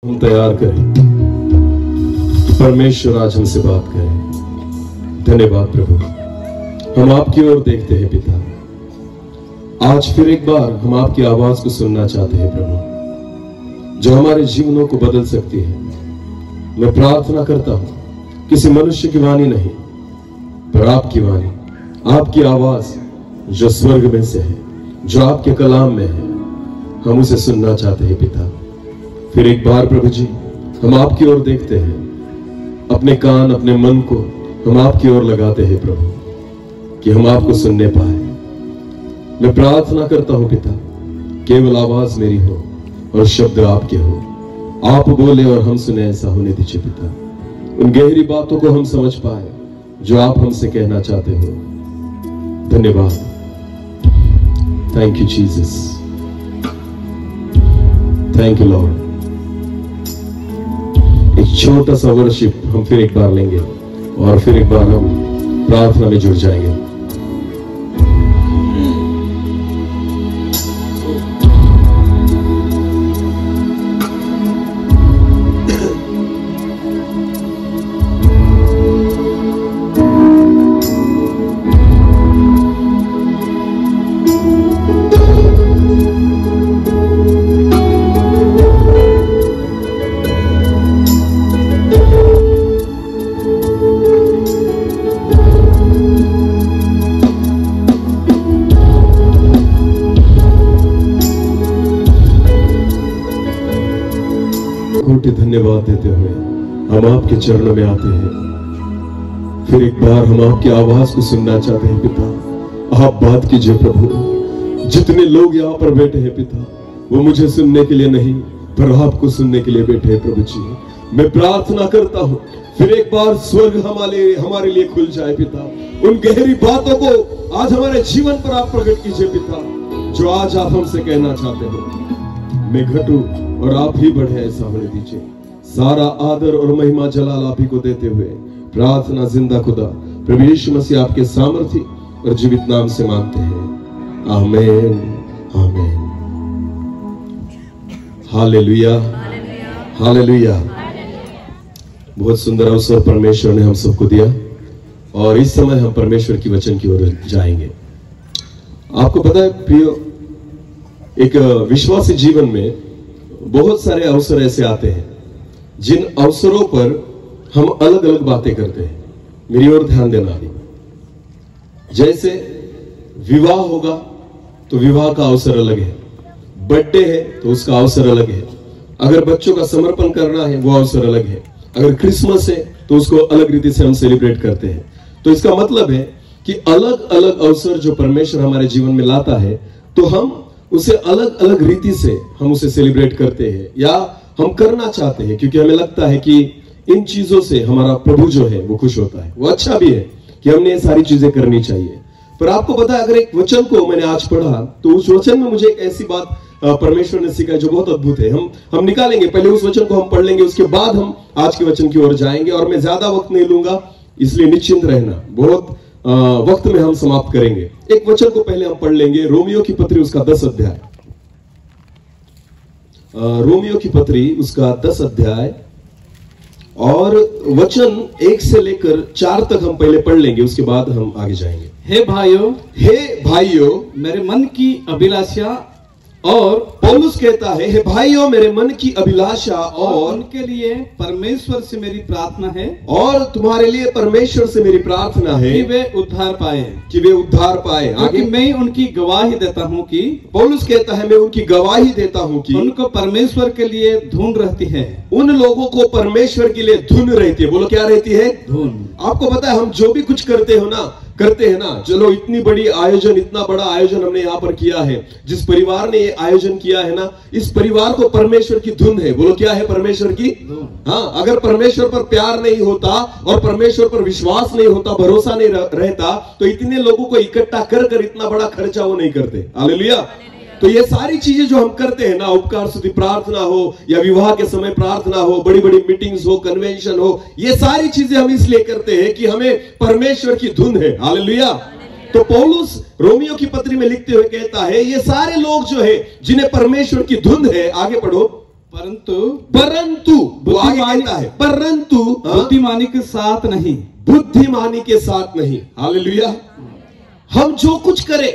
हम तैयार करें कि परमेश्वर आज हमसे बात करें। धन्यवाद प्रभु, हम आपकी ओर देखते हैं पिता। आज फिर एक बार हम आपकी आवाज को सुनना चाहते हैं प्रभु, जो हमारे जीवनों को बदल सकती है। मैं प्रार्थना करता हूं किसी मनुष्य की वाणी नहीं, पर आपकी वाणी, आपकी आवाज जो स्वर्ग में से है, जो आपके कलाम में है, हम उसे सुनना चाहते हैं पिता। फिर एक बार प्रभु जी, हम आपकी ओर देखते हैं, अपने कान, अपने मन को हम आपकी ओर लगाते हैं प्रभु, कि हम आपको सुनने पाए। मैं प्रार्थना करता हूं पिता, केवल आवाज मेरी हो और शब्द आपके हो। आप बोले और हम सुने, ऐसा होने दीजिए पिता। उन गहरी बातों को हम समझ पाए जो आप हमसे कहना चाहते हो। धन्यवाद। Thank you Jesus, thank you Lord. एक छोटा सा वर्शिप हम फिर एक बार लेंगे और फिर एक बार हम प्रार्थना में जुड़ जाएंगे। धन्यवाद देते हुए हम आपके चरणों में आते हैं। फिर एक बार हम आपकी आवाज को सुनना चाहते हैं पिता। आप बात कीजिए प्रभु। जितने लोग यहाँ पर बैठे हैं पिता, वो मुझे सुनने के लिए नहीं, पर आपको सुनने के लिए बैठे हैं प्रभु जी। मैं प्रार्थना करता हूँ फिर एक बार स्वर्ग हमारे लिए खुल जाए पिता। उन गहरी बातों को आज हमारे जीवन पर आप प्रकट कीजिए पिता, जो आज आप हमसे कहना चाहते हो। मैं घटूं और आप ही बढ़े, ऐसा होने दीजिए। सारा आदर और महिमा जलाल आप ही को देते हुए प्रार्थना जिंदा खुदा प्रभु यीशु मसीह आपके सामर्थी और जीवित नाम से मांगते हैं। आमीन, आमीन। Hallelujah, hallelujah. बहुत सुंदर अवसर परमेश्वर ने हम सबको दिया और इस समय हम परमेश्वर की वचन की ओर जाएंगे। आपको पता है प्रियो, एक विश्वासी जीवन में बहुत सारे अवसर ऐसे आते हैं जिन अवसरों पर हम अलग अलग बातें करते हैं। मेरी ओर ध्यान देना है। जैसे विवाह होगा तो विवाह का अवसर अलग है, बर्थडे है तो उसका अवसर अलग है, अगर बच्चों का समर्पण करना है वो अवसर अलग है, अगर क्रिसमस है तो उसको अलग रीति से हम सेलिब्रेट करते हैं। तो इसका मतलब है कि अलग अलग अवसर जो परमेश्वर हमारे जीवन में लाता है, तो हम उसे अलग अलग रीति से हम उसे सेलिब्रेट करते हैं या हम करना चाहते हैं, क्योंकि हमें लगता है कि इन चीजों से हमारा प्रभु जो है वो खुश होता है। वो अच्छा भी है कि हमने ये सारी चीजें करनी चाहिए। पर आपको पता है, अगर एक वचन को मैंने आज पढ़ा तो उस वचन में मुझे एक ऐसी बात परमेश्वर ने सिखाई जो बहुत अद्भुत है। हम निकालेंगे, पहले उस वचन को हम पढ़ लेंगे, उसके बाद हम आज के वचन की ओर जाएंगे। और मैं ज्यादा वक्त नहीं लूंगा, इसलिए निश्चिंत रहना, बहुत वक्त में हम समाप्त करेंगे। एक वचन को पहले हम पढ़ लेंगे, रोमियो की पत्री उसका 10 अध्याय। रोमियो की पत्री उसका 10 अध्याय और वचन 1 से लेकर 4 तक हम पहले पढ़ लेंगे, उसके बाद हम आगे जाएंगे। हे भाइयों, मेरे मन की अभिलाषा, और पौलुस कहता है, हे भाइयों मेरे मन की अभिलाषा और उनके लिए परमेश्वर से मेरी प्रार्थना है, और तुम्हारे लिए परमेश्वर से मेरी प्रार्थना है कि वे उद्धार पाए, आगे मैं उनकी गवाही देता हूँ कि पौलुस कहता है, मैं उनकी गवाही देता हूँ कि उनको परमेश्वर के लिए धुन रहती है। उन लोगों को परमेश्वर के लिए धुन रहती है। बोलो, क्या रहती है? धुन। आपको पता है, हम जो भी कुछ करते हैं ना, चलो इतनी बड़ी आयोजन, इतना बड़ा आयोजन हमने यहाँ पर किया है, जिस परिवार ने ये आयोजन किया है ना, इस परिवार को परमेश्वर की धुन है। बोलो, क्या है? परमेश्वर की धुन। हाँ, अगर परमेश्वर पर प्यार नहीं होता और परमेश्वर पर विश्वास नहीं होता, भरोसा नहीं रहता, तो इतने लोगों को इकट्ठा कर इतना बड़ा खर्चा वो नहीं करते। हालेलुया। तो ये सारी चीजें जो हम करते हैं ना, उपकार स्तुति प्रार्थना हो या विवाह के समय प्रार्थना हो, बड़ी बड़ी मीटिंग्स हो, कन्वेंशन हो, ये सारी चीजें हम इसलिए करते हैं कि हमें परमेश्वर की धुन है। हालेलुया। तो पौलुस रोमियो की पत्री में लिखते हुए कहता है, ये सारे लोग जो है जिन्हें परमेश्वर की धुन है, आगे पढ़ो, परंतु वो आगे कहता है परंतु बुद्धिमानी के साथ नहीं। बुद्धिमानी के साथ नहीं। हालेलुया। हम जो कुछ करें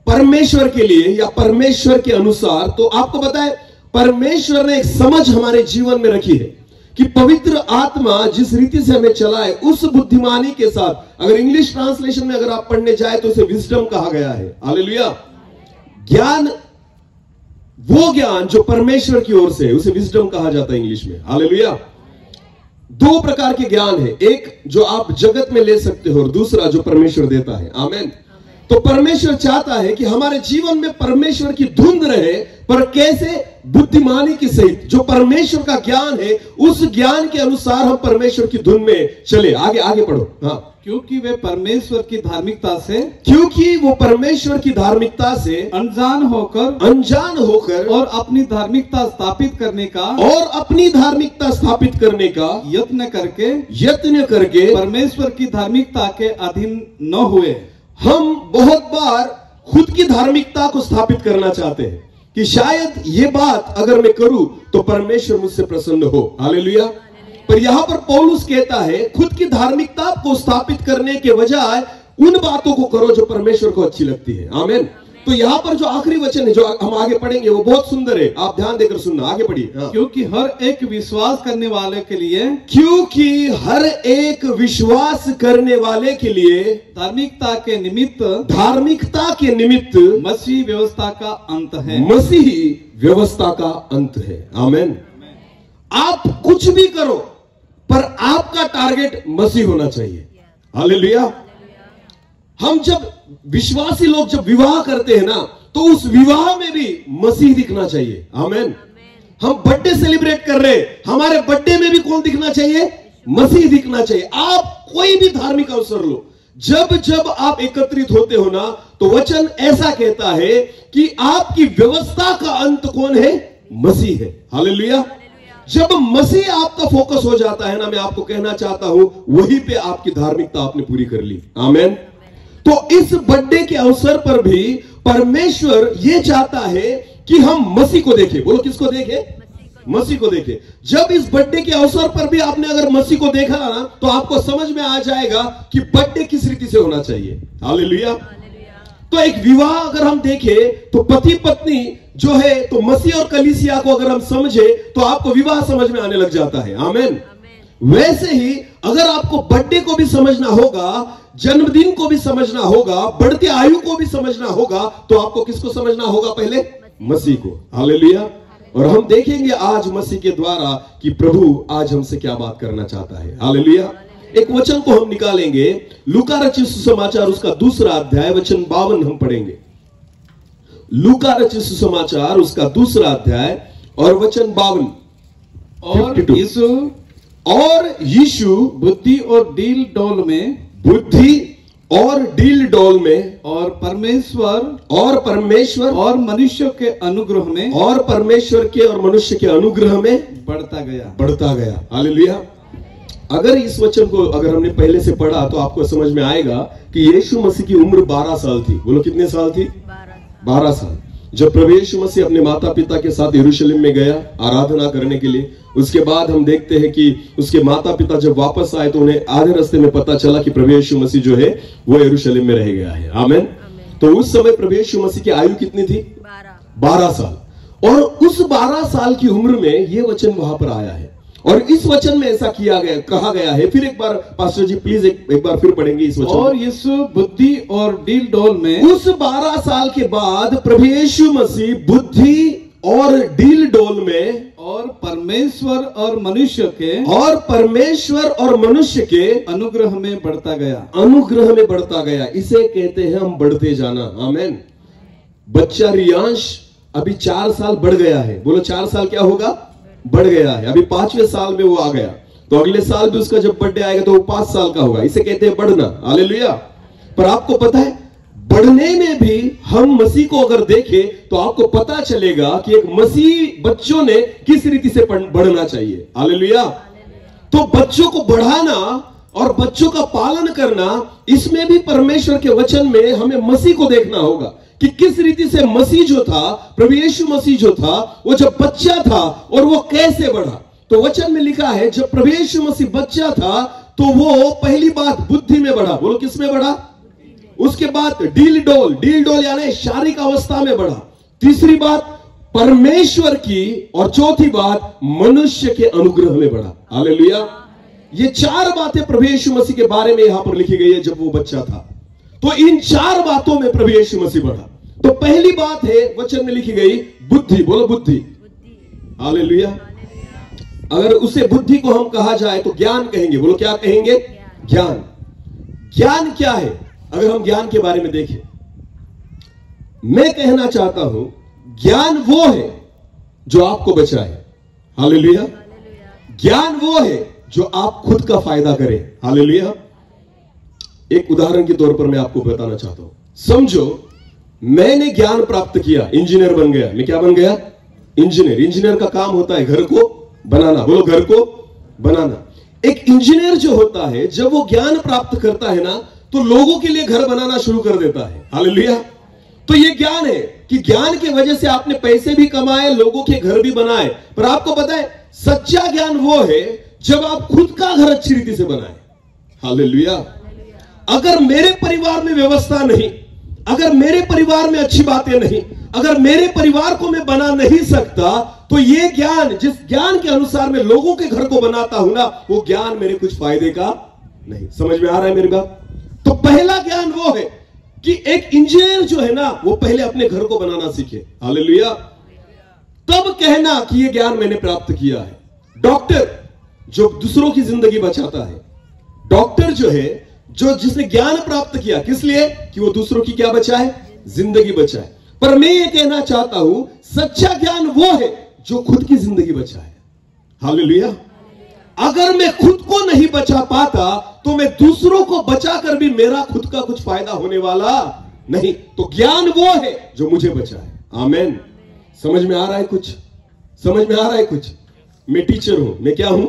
परमेश्वर के लिए या परमेश्वर के अनुसार, तो आपको पता है परमेश्वर ने एक समझ हमारे जीवन में रखी है कि पवित्र आत्मा जिस रीति से हमें चलाए उस बुद्धिमानी के साथ। अगर इंग्लिश ट्रांसलेशन में अगर आप पढ़ने जाए तो उसे विजडम कहा गया है। हालेलुया। ज्ञान, वो ज्ञान जो परमेश्वर की ओर से है उसे विजडम कहा जाता है इंग्लिश में। हालेलुया। दो प्रकार के ज्ञान है, एक जो आप जगत में ले सकते हो और दूसरा जो परमेश्वर देता है। आमीन। तो परमेश्वर चाहता है कि हमारे जीवन में परमेश्वर की धुंध रहे, पर कैसे? बुद्धिमानी के सहित। जो परमेश्वर का ज्ञान है उस ज्ञान के अनुसार हम परमेश्वर की धुन में चले। आगे आगे पढ़ो। हाँ। क्योंकि वे परमेश्वर की धार्मिकता से, क्योंकि वो परमेश्वर की धार्मिकता से अनजान होकर और अपनी धार्मिकता स्थापित करने का यत्न करके परमेश्वर की धार्मिकता के अधीन न हुए। हम बहुत बार खुद की धार्मिकता को स्थापित करना चाहते हैं कि शायद ये बात अगर मैं करूं तो परमेश्वर मुझसे प्रसन्न हो। हालेलुया। पर यहां पर पौलुस कहता है खुद की धार्मिकता को स्थापित करने के बजाय उन बातों को करो जो परमेश्वर को अच्छी लगती है। आमीन। तो यहां पर जो आखिरी वचन है जो हम आगे पढ़ेंगे वो बहुत सुंदर है, आप ध्यान देकर सुनना। आगे पढ़िए। हाँ। क्योंकि हर एक विश्वास करने वाले के लिए धार्मिकता के निमित्त मसीह व्यवस्था का अंत है। मसीह व्यवस्था का अंत है। आमीन। आप कुछ भी करो पर आपका टारगेट मसीह होना चाहिए। हालेलुया। हम जब विश्वासी लोग जब विवाह करते हैं ना तो उस विवाह में भी मसीह दिखना चाहिए। आमीन। हम बर्थडे सेलिब्रेट कर रहे हैं, हमारे बर्थडे में भी कौन दिखना चाहिए? मसीह दिखना चाहिए। आप कोई भी धार्मिक अवसर लो, जब जब आप एकत्रित होते हो ना तो वचन ऐसा कहता है कि आपकी व्यवस्था का अंत कौन है? मसीह है। हालेलुया। जब मसीह आपका फोकस हो जाता है ना, मैं आपको कहना चाहता हूं वहीं पे आपकी धार्मिकता आपने पूरी कर ली। आमीन। तो इस बर्थडे के अवसर पर भी परमेश्वर यह चाहता है कि हम मसीह को देखें। बोलो किसको देखें? मसीह को देखें। जब इस बर्थडे के अवसर पर भी आपने अगर मसीह को देखा ना तो आपको समझ में आ जाएगा कि बर्थडे किस रीति से होना चाहिए। हालेलुया। तो एक विवाह अगर हम देखें तो पति पत्नी जो है तो मसीह और कलीसिया को अगर हम समझे तो आपको विवाह समझ में आने लग जाता है। आमीन। वैसे ही अगर आपको बर्थडे को भी समझना होगा, जन्मदिन को भी समझना होगा, बढ़ते आयु को भी समझना होगा, तो आपको किसको समझना होगा? पहले मसीह को। हालेलुया। और हम देखेंगे आज मसीह के द्वारा कि प्रभु आज हमसे क्या बात करना चाहता है। हालेलुया। एक वचन को हम निकालेंगे, लूका रचित सुसमाचार उसका 2 अध्याय वचन 52 हम पढ़ेंगे। लूका रचित सुसमाचार उसका 2 अध्याय और वचन 52। और यीशु बुद्धि और डील डोल में और परमेश्वर और मनुष्य के अनुग्रह में बढ़ता गया। हालेलुया। अगर इस वचन को अगर हमने पहले से पढ़ा तो आपको समझ में आएगा कि यीशु मसीह की उम्र 12 साल थी। बोलो कितने साल थी? 12 साल। जब प्रभु यीशु मसीह अपने माता पिता के साथ यरूशलेम में गया आराधना करने के लिए, उसके बाद हम देखते हैं कि उसके माता पिता जब वापस आए तो उन्हें आधे रास्ते में पता चला कि प्रभु यीशु मसीह जो है वो यरूशलेम में रह गया है। आमीन। तो उस समय प्रभु यीशु मसीह की आयु कितनी थी? 12 साल। और उस 12 साल की उम्र में ये वचन वहां पर आया है और इस वचन में ऐसा कहा गया है। फिर एक बार पास्टर जी प्लीज एक बार फिर पढ़ेंगे इस वचन। और यीशु बुद्धि और डील डोल में, उस 12 साल के बाद प्रभु यीशु मसीह बुद्धि और डील डोल में और परमेश्वर और मनुष्य के अनुग्रह में बढ़ता गया। इसे कहते हैं हम बढ़ते जाना। आमीन। बच्चा रियांश अभी 4 साल बढ़ गया है। बोलो 4 साल क्या होगा? बढ़ गया है। अभी 5वें साल में वो आ गया, तो अगले साल भी उसका जब बर्थडे आएगा तो वो 5 साल का होगा। इसे कहते हैं बढ़ना। हालेलुया। पर आपको पता है बढ़ने में भी हम मसीह को अगर देखें तो आपको पता चलेगा कि एक मसीह बच्चों ने किस रीति से बढ़ना चाहिए। हालेलुया। तो बच्चों को बढ़ाना और बच्चों का पालन करना, इसमें भी परमेश्वर के वचन में हमें मसीह को देखना होगा कि किस रीति से मसीह जो था, प्रभु यीशु मसीह जो था, वो जब बच्चा था और वो कैसे बढ़ा। तो वचन में लिखा है जब प्रभु यीशु मसीह बच्चा था तो वो पहली बात बुद्धि में बढ़ा। बोलो किस में बढ़ा? उसके बाद डील डोल यानी शारीरिक अवस्था में बढ़ा। तीसरी बात परमेश्वर की, और चौथी बात मनुष्य के अनुग्रह में बढ़ा। हालेलुया। ये 4 बातें प्रभु यीशु मसीह के बारे में यहां पर लिखी गई है जब वो बच्चा था। तो इन 4 बातों में प्रभु यीशु मसीह बढ़ा। तो पहली बात है वचन में लिखी गई बुद्धि। बोलो बुद्धि। हालेलुया। अगर उसे बुद्धि को हम कहा जाए तो ज्ञान कहेंगे। बोलो क्या कहेंगे? ज्ञान। ज्ञान क्या है? अगर हम ज्ञान के बारे में देखें, मैं कहना चाहता हूं ज्ञान वो है जो आपको बचाए। हालेलुया। ज्ञान वो है जो आप खुद का फायदा करें। हालेलुया। एक उदाहरण के तौर पर मैं आपको बताना चाहता हूं। समझो मैंने ज्ञान प्राप्त किया, इंजीनियर बन गया। मैं क्या बन गया? इंजीनियर। इंजीनियर का काम होता है घर को बनाना। बोलो घर को बनाना। एक इंजीनियर जो होता है जब वो ज्ञान प्राप्त करता है ना तो लोगों के लिए घर बनाना शुरू कर देता है। हालेलुया। तो ये ज्ञान है कि ज्ञान की वजह से आपने पैसे भी कमाए, लोगों के घर भी बनाए। पर आपको पता है सच्चा ज्ञान वो है जब आप खुद का घर अच्छी रीति से बनाए। हालेलुया। अगर मेरे परिवार में व्यवस्था नहीं, अगर मेरे परिवार में अच्छी बातें नहीं, अगर मेरे परिवार को मैं बना नहीं सकता तो ये ज्ञान, जिस ज्ञान के अनुसार मैं लोगों के घर को बनाता हूं ना, वो ज्ञान मेरे कुछ फायदे का नहीं। समझ में आ रहा है मेरी बात? तो पहला ज्ञान वो है कि एक इंजीनियर जो है ना वो पहले अपने घर को बनाना सीखे। हालेलुया। तब कहना कि ये ज्ञान मैंने प्राप्त किया है। डॉक्टर जो दूसरों की जिंदगी बचाता है, डॉक्टर जो है जो जिसने ज्ञान प्राप्त किया, किस लिए? कि वो दूसरों की क्या बचाए? जिंदगी बचाए। पर मैं ये कहना चाहता हूं सच्चा ज्ञान वो है जो खुद की जिंदगी बचाए। हालेलुया। अगर मैं खुद को नहीं बचा पाता तो मैं दूसरों को बचाकर भी मेरा खुद का कुछ फायदा होने वाला नहीं। तो ज्ञान वो है जो मुझे बचाए। आमेन। समझ में आ रहा है कुछ? समझ में आ रहा है कुछ? मैं टीचर हूं। मैं क्या हूं?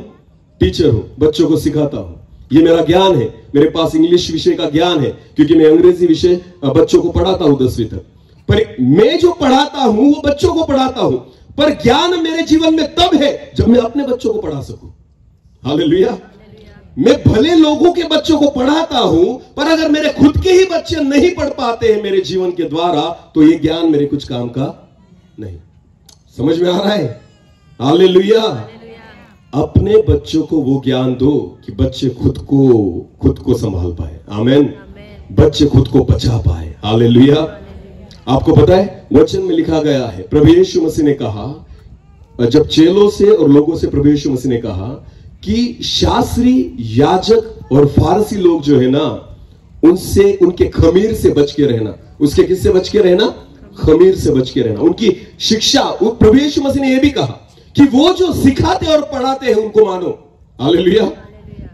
टीचर हूं। बच्चों को सिखाता हूं। ये मेरा ज्ञान है। मेरे पास इंग्लिश विषय का ज्ञान है क्योंकि मैं अंग्रेजी विषय बच्चों को पढ़ाता हूं 10वीं तक। पर मैं जो पढ़ाता हूं वो बच्चों को पढ़ाता हूं। पर ज्ञान मेरे जीवन में तब है जब मैं अपने बच्चों को पढ़ा सकूं। हालेलुया। मैं भले लोगों के बच्चों को पढ़ाता हूं पर अगर मेरे खुद के ही बच्चे नहीं पढ़ पाते हैं मेरे जीवन के द्वारा तो ये ज्ञान मेरे कुछ काम का नहीं। समझ में आ रहा है? हालेलुया। अपने बच्चों को वो ज्ञान दो कि बच्चे खुद को संभाल पाए। आमेन। बच्चे खुद को बचा पाए। हालेलुया। आपको पता है वचन में लिखा गया है, प्रभु यीशु मसीह ने कहा, जब चेलों से और लोगों से प्रभु यीशु मसीह ने कहा कि शास्त्री, याजक और फारसी लोग जो है ना उनसे, उनके खमीर से बच के रहना। उसके किससे बच के रहना? खमीर से बच के रहना। उनकी शिक्षा, प्रभु यीशु मसीह ने यह भी कहा कि वो जो सिखाते और पढ़ाते हैं उनको मानो। हालेलुया।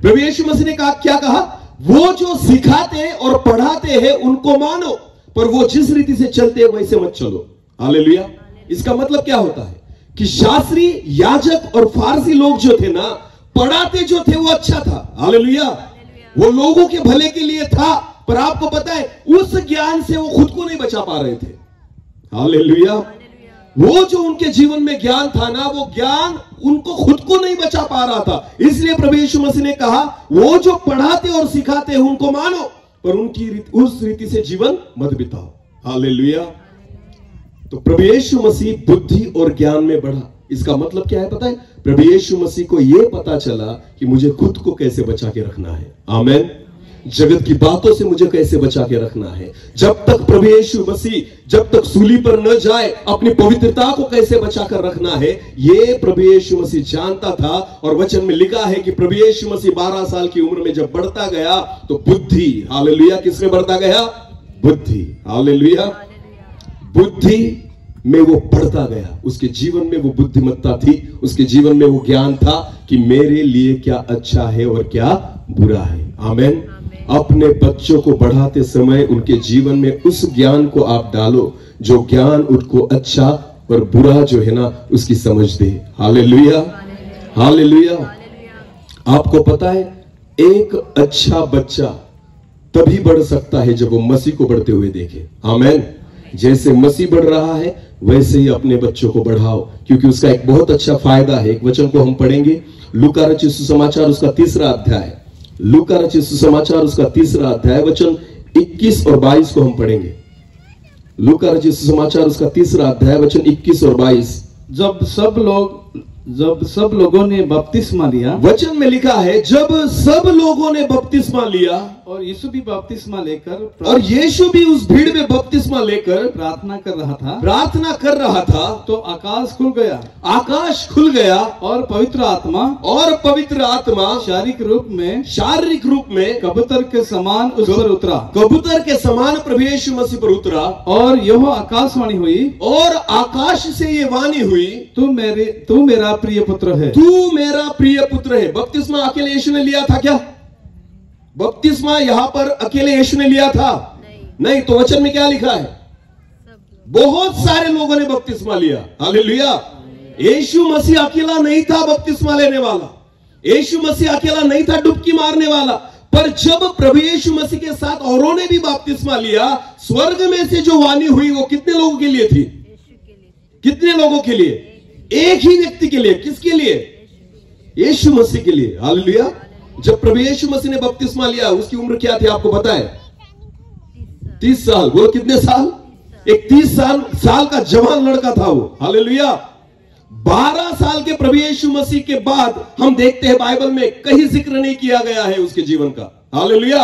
प्रभु यीशु मसीह ने कहा, क्या कहा? वो जो सिखाते और पढ़ाते हैं उनको मानो, पर वो जिस रीति से चलते हैं वैसे मत चलो। हालेलुया। इसका मतलब क्या होता है कि शास्त्री, याजक और फारसी लोग जो थे ना, पढ़ाते जो थे वो अच्छा था। हालेलुया। वो लोगों के भले के लिए था, पर आपको पता है उस ज्ञान से वो खुद को नहीं बचा पा रहे थे। हालेलुया। वो जो उनके जीवन में ज्ञान था ना, वो ज्ञान उनको खुद को नहीं बचा पा रहा था। इसलिए प्रभु यीशु मसीह ने कहा वो जो पढ़ाते और सिखाते हैं उनको मानो, पर उनकी उस रीति से जीवन मत बिताओ। हालेलुया। तो प्रभु यीशु मसीह बुद्धि और ज्ञान में बढ़ा। इसका मतलब क्या है पता है? प्रभु यीशु मसीह को यह पता चला कि मुझे खुद को कैसे बचा के रखना है। आमेन। जगत की बातों से मुझे कैसे बचा के रखना है। जब तक प्रभु यीशु मसीह जब तक सूली पर न जाए अपनी पवित्रता को कैसे बचा कर रखना है, ये प्रभु यीशु मसीह जानता था। और वचन में लिखा है कि प्रभु यीशु मसीह 12 साल की उम्र में जब बढ़ता गया तो बुद्धि, हालेलुया, किसमें बढ़ता गया? बुद्धि। हालेलुया। बुद्धि में वो बढ़ता गया। उसके जीवन में वो बुद्धिमत्ता थी, उसके जीवन में वो ज्ञान था कि मेरे लिए क्या अच्छा है और क्या बुरा है। आमेन। अपने बच्चों को बढ़ाते समय उनके जीवन में उस ज्ञान को आप डालो जो ज्ञान उनको अच्छा और बुरा जो है ना उसकी समझ दे। हालेलुया। हालेलुया। आपको पता है एक अच्छा बच्चा तभी बढ़ सकता है जब वो मसीह को बढ़ते हुए देखे। आमेन। जैसे मसीह बढ़ रहा है वैसे ही अपने बच्चों को बढ़ाओ, क्योंकि उसका एक बहुत अच्छा फायदा है। एक वचन को हम पढ़ेंगे, लूका रचित सुसमाचार उसका 3रा अध्याय, लूका रचित सुसमाचार उसका 3रा अध्याय वचन 21 और 22 को हम पढ़ेंगे। लूका रचित सुसमाचार उसका 3रा अध्याय वचन 21 और 22। जब सब लोगों ने बपतिस्मा लिया, वचन में लिखा है जब सब लोगों ने बपतिस्मा लिया, और यीशु भी बपतिस्मा लेकर और यीशु भी उस भीड़ में बपतिस्मा लेकर प्रार्थना कर रहा था, तो आकाश खुल गया, आकाश खुल गया और पवित्र आत्मा शारीरिक रूप में कबूतर के समान उस पर उतरा, कबूतर के समान प्रभु यीशु मसीह पर उतरा, और यह आकाशवाणी हुई, और आकाश से ये वाणी हुई, तू मेरा प्रिय पुत्र है, तू मेरा प्रिय पुत्र है। बपतिस्मा अकेले यीशु ने लिया था क्या? बपतिस्मा यहां पर अकेले यीशु ने लिया था? नहीं। तो वचन में क्या लिखा है? बहुत सारे लोगों ने बपतिस्मा लिया। हालेलुया। यीशु मसीह अकेला नहीं था बपतिस्मा लेने वाला, यीशु मसीह अकेला नहीं था डुबकी मारने वाला, पर जब प्रभु यीशु मसीह के साथ औरों ने भी बपतिस्मा लिया, स्वर्ग में से जो वाणी हुई वो कितने लोगों के लिए थी? कितने लोगों के लिए? एक ही व्यक्ति के लिए। किसके लिए? यीशु मसीह के लिए। हालेलुया। जब प्रभु यीशु मसीह ने बपतिस्मा लिया उसकी उम्र क्या थी आपको पता है? 30 साल। बोलो कितने साल? एक 30 साल का जवान लड़का था वो। हालेलुया। 12 साल के प्रभु यीशु मसीह के बाद हम देखते हैं बाइबल में कहीं जिक्र नहीं किया गया है उसके जीवन का। हालेलुया।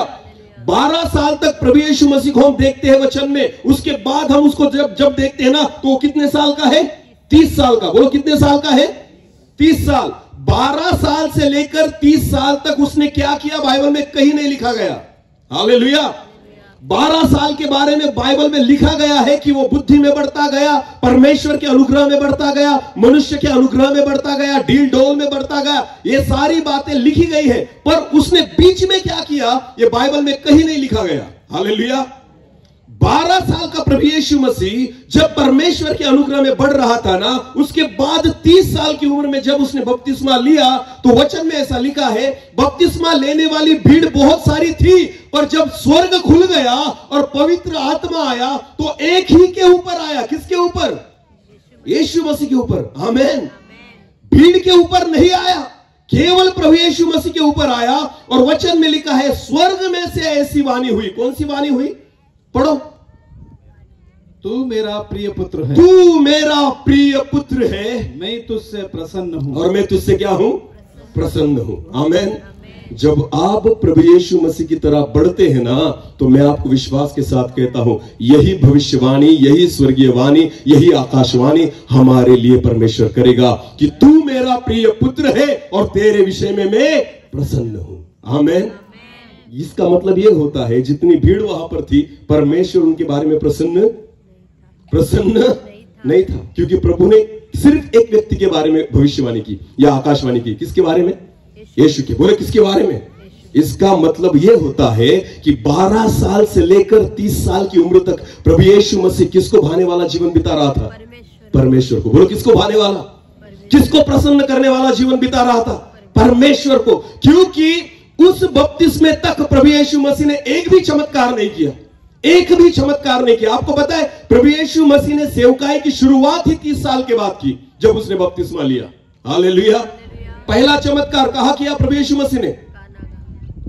12 साल तक प्रभु यीशु मसीह को हम देखते हैं वचन में, उसके बाद हम उसको जब देखते हैं ना तो वो कितने साल का है? 30 साल का। बोलो कितने साल का है? 30 साल। 12 साल से लेकर 30 साल तक उसने क्या किया बाइबल में कहीं नहीं लिखा गया। हालेलुया। 12 साल के बारे में बाइबल में लिखा गया है कि वो बुद्धि में बढ़ता गया, परमेश्वर के अनुग्रह में बढ़ता गया, मनुष्य के अनुग्रह में बढ़ता गया, डील डोल में बढ़ता गया। ये सारी बातें लिखी गई है, पर उसने बीच में क्या किया ये बाइबल में कहीं नहीं लिखा गया। हालेलुया। 12 साल का प्रभु यीशु मसीह जब परमेश्वर के अनुग्रह में बढ़ रहा था ना, उसके बाद 30 साल की उम्र में जब उसने बपतिस्मा लिया तो वचन में ऐसा लिखा है, बपतिस्मा लेने वाली भीड़ बहुत सारी थी, पर जब स्वर्ग खुल गया और पवित्र आत्मा आया तो एक ही के ऊपर आया। किसके ऊपर? यीशु मसीह के ऊपर। आमीन। भीड़ के ऊपर नहीं आया, केवल प्रभु यीशु मसीह के ऊपर आया। और वचन में लिखा है स्वर्ग में से ऐसी वाणी हुई। कौन सी वाणी हुई? पढ़ो। तू मेरा प्रिय पुत्र है, तू मेरा प्रिय पुत्र है, मैं तुझसे प्रसन्न हूं, और मैं तुझसे क्या हूं? प्रसन्न हूं। आमीन। जब आप प्रभु यीशु मसीह की तरह बढ़ते हैं ना, तो मैं आपको विश्वास के साथ कहता हूं, यही भविष्यवाणी, यही स्वर्गीय वाणी, यही आकाशवाणी हमारे लिए परमेश्वर करेगा कि तू मेरा प्रिय पुत्र है और तेरे विषय में मैं प्रसन्न हूं। आमीन। इसका मतलब यह होता है जितनी भीड़ वहां पर थी, परमेश्वर उनके बारे में प्रसन्न नहीं था, क्योंकि प्रभु ने सिर्फ एक व्यक्ति के बारे में भविष्यवाणी की या आकाशवाणी की। किसके बारे में? यीशु के। बोले किसके बारे में? इसका मतलब यह होता है कि 12 साल से लेकर 30 साल की उम्र तक प्रभु यीशु मसीह किसको भाने वाला जीवन बिता रहा था? परमेश्वर को। बोलो किसको भाने वाला? किसको प्रसन्न करने वाला जीवन बिता रहा था? परमेश्वर को। क्योंकि उस बपतिस्मे तक प्रभु यीशु मसीह ने एक भी चमत्कार नहीं किया, एक भी चमत्कार नहीं किया। आपको पता है प्रभु यीशु मसीह ने सेवकाई की शुरुआत ही 30 साल के बाद की, जब उसने बपतिस्मा लिया। हालेलुया। पहला चमत्कार कहां किया प्रभु यीशु मसीह ने?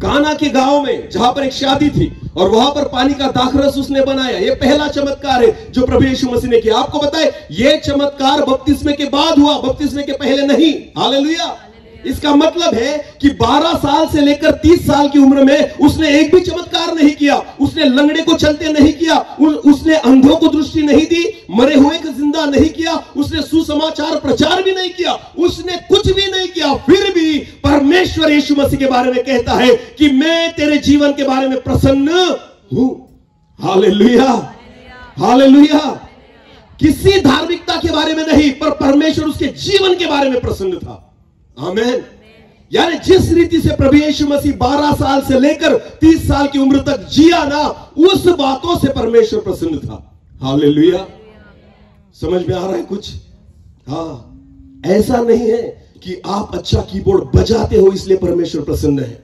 काना के गांव में, जहां पर एक शादी थी और वहां पर पानी का दाखरस उसने बनाया। यह पहला चमत्कार है जो प्रभु यीशु मसीह ने किया। आपको पता है यह चमत्कार बपतिस्मे के बाद हुआ, बपतिस्मे के पहले नहीं। हालेलुया। इसका मतलब है कि 12 साल से लेकर 30 साल की उम्र में उसने एक भी चमत्कार नहीं किया। उसने लंगड़े को चलते नहीं किया, उसने अंधों को दृष्टि नहीं दी, मरे हुए को जिंदा नहीं किया, उसने सुसमाचार प्रचार भी नहीं किया, उसने कुछ भी नहीं किया। फिर भी परमेश्वर यीशु मसीह के बारे में कहता है कि मैं तेरे जीवन के बारे में प्रसन्न हूं। हालेलुया। हालेलुया। किसी धार्मिकता के बारे में नहीं, पर परमेश्वर उसके जीवन के बारे में प्रसन्न था। आमीन। यानी जिस रीति से प्रभु यीशु मसीह 12 साल से लेकर 30 साल की उम्र तक जिया ना, उस बातों से परमेश्वर प्रसन्न था। हालेलुया। समझ में आ रहा है कुछ? हाँ। ऐसा नहीं है कि आप अच्छा कीबोर्ड बजाते हो इसलिए परमेश्वर प्रसन्न है।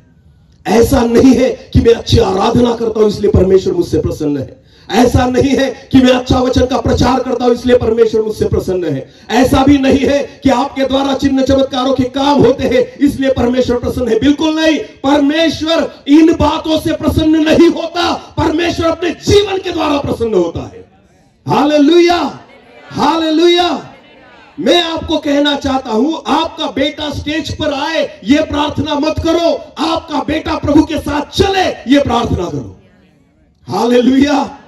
ऐसा नहीं है कि मैं अच्छी आराधना करता हूं इसलिए परमेश्वर मुझसे प्रसन्न है। ऐसा नहीं है कि मैं अच्छा वचन का प्रचार करता हूं इसलिए परमेश्वर मुझसे प्रसन्न है। ऐसा भी नहीं है कि आपके द्वारा चिन्ह चमत्कारों के काम होते हैं इसलिए परमेश्वर प्रसन्न है। बिल्कुल नहीं। परमेश्वर इन बातों से प्रसन्न नहीं होता, परमेश्वर अपने जीवन के द्वारा प्रसन्न होता है। Hallelujah, hallelujah. मैं आपको कहना चाहता हूं, आपका बेटा स्टेज पर आए यह प्रार्थना मत करो, आपका बेटा प्रभु के साथ चले यह प्रार्थना करो। हालेलुया।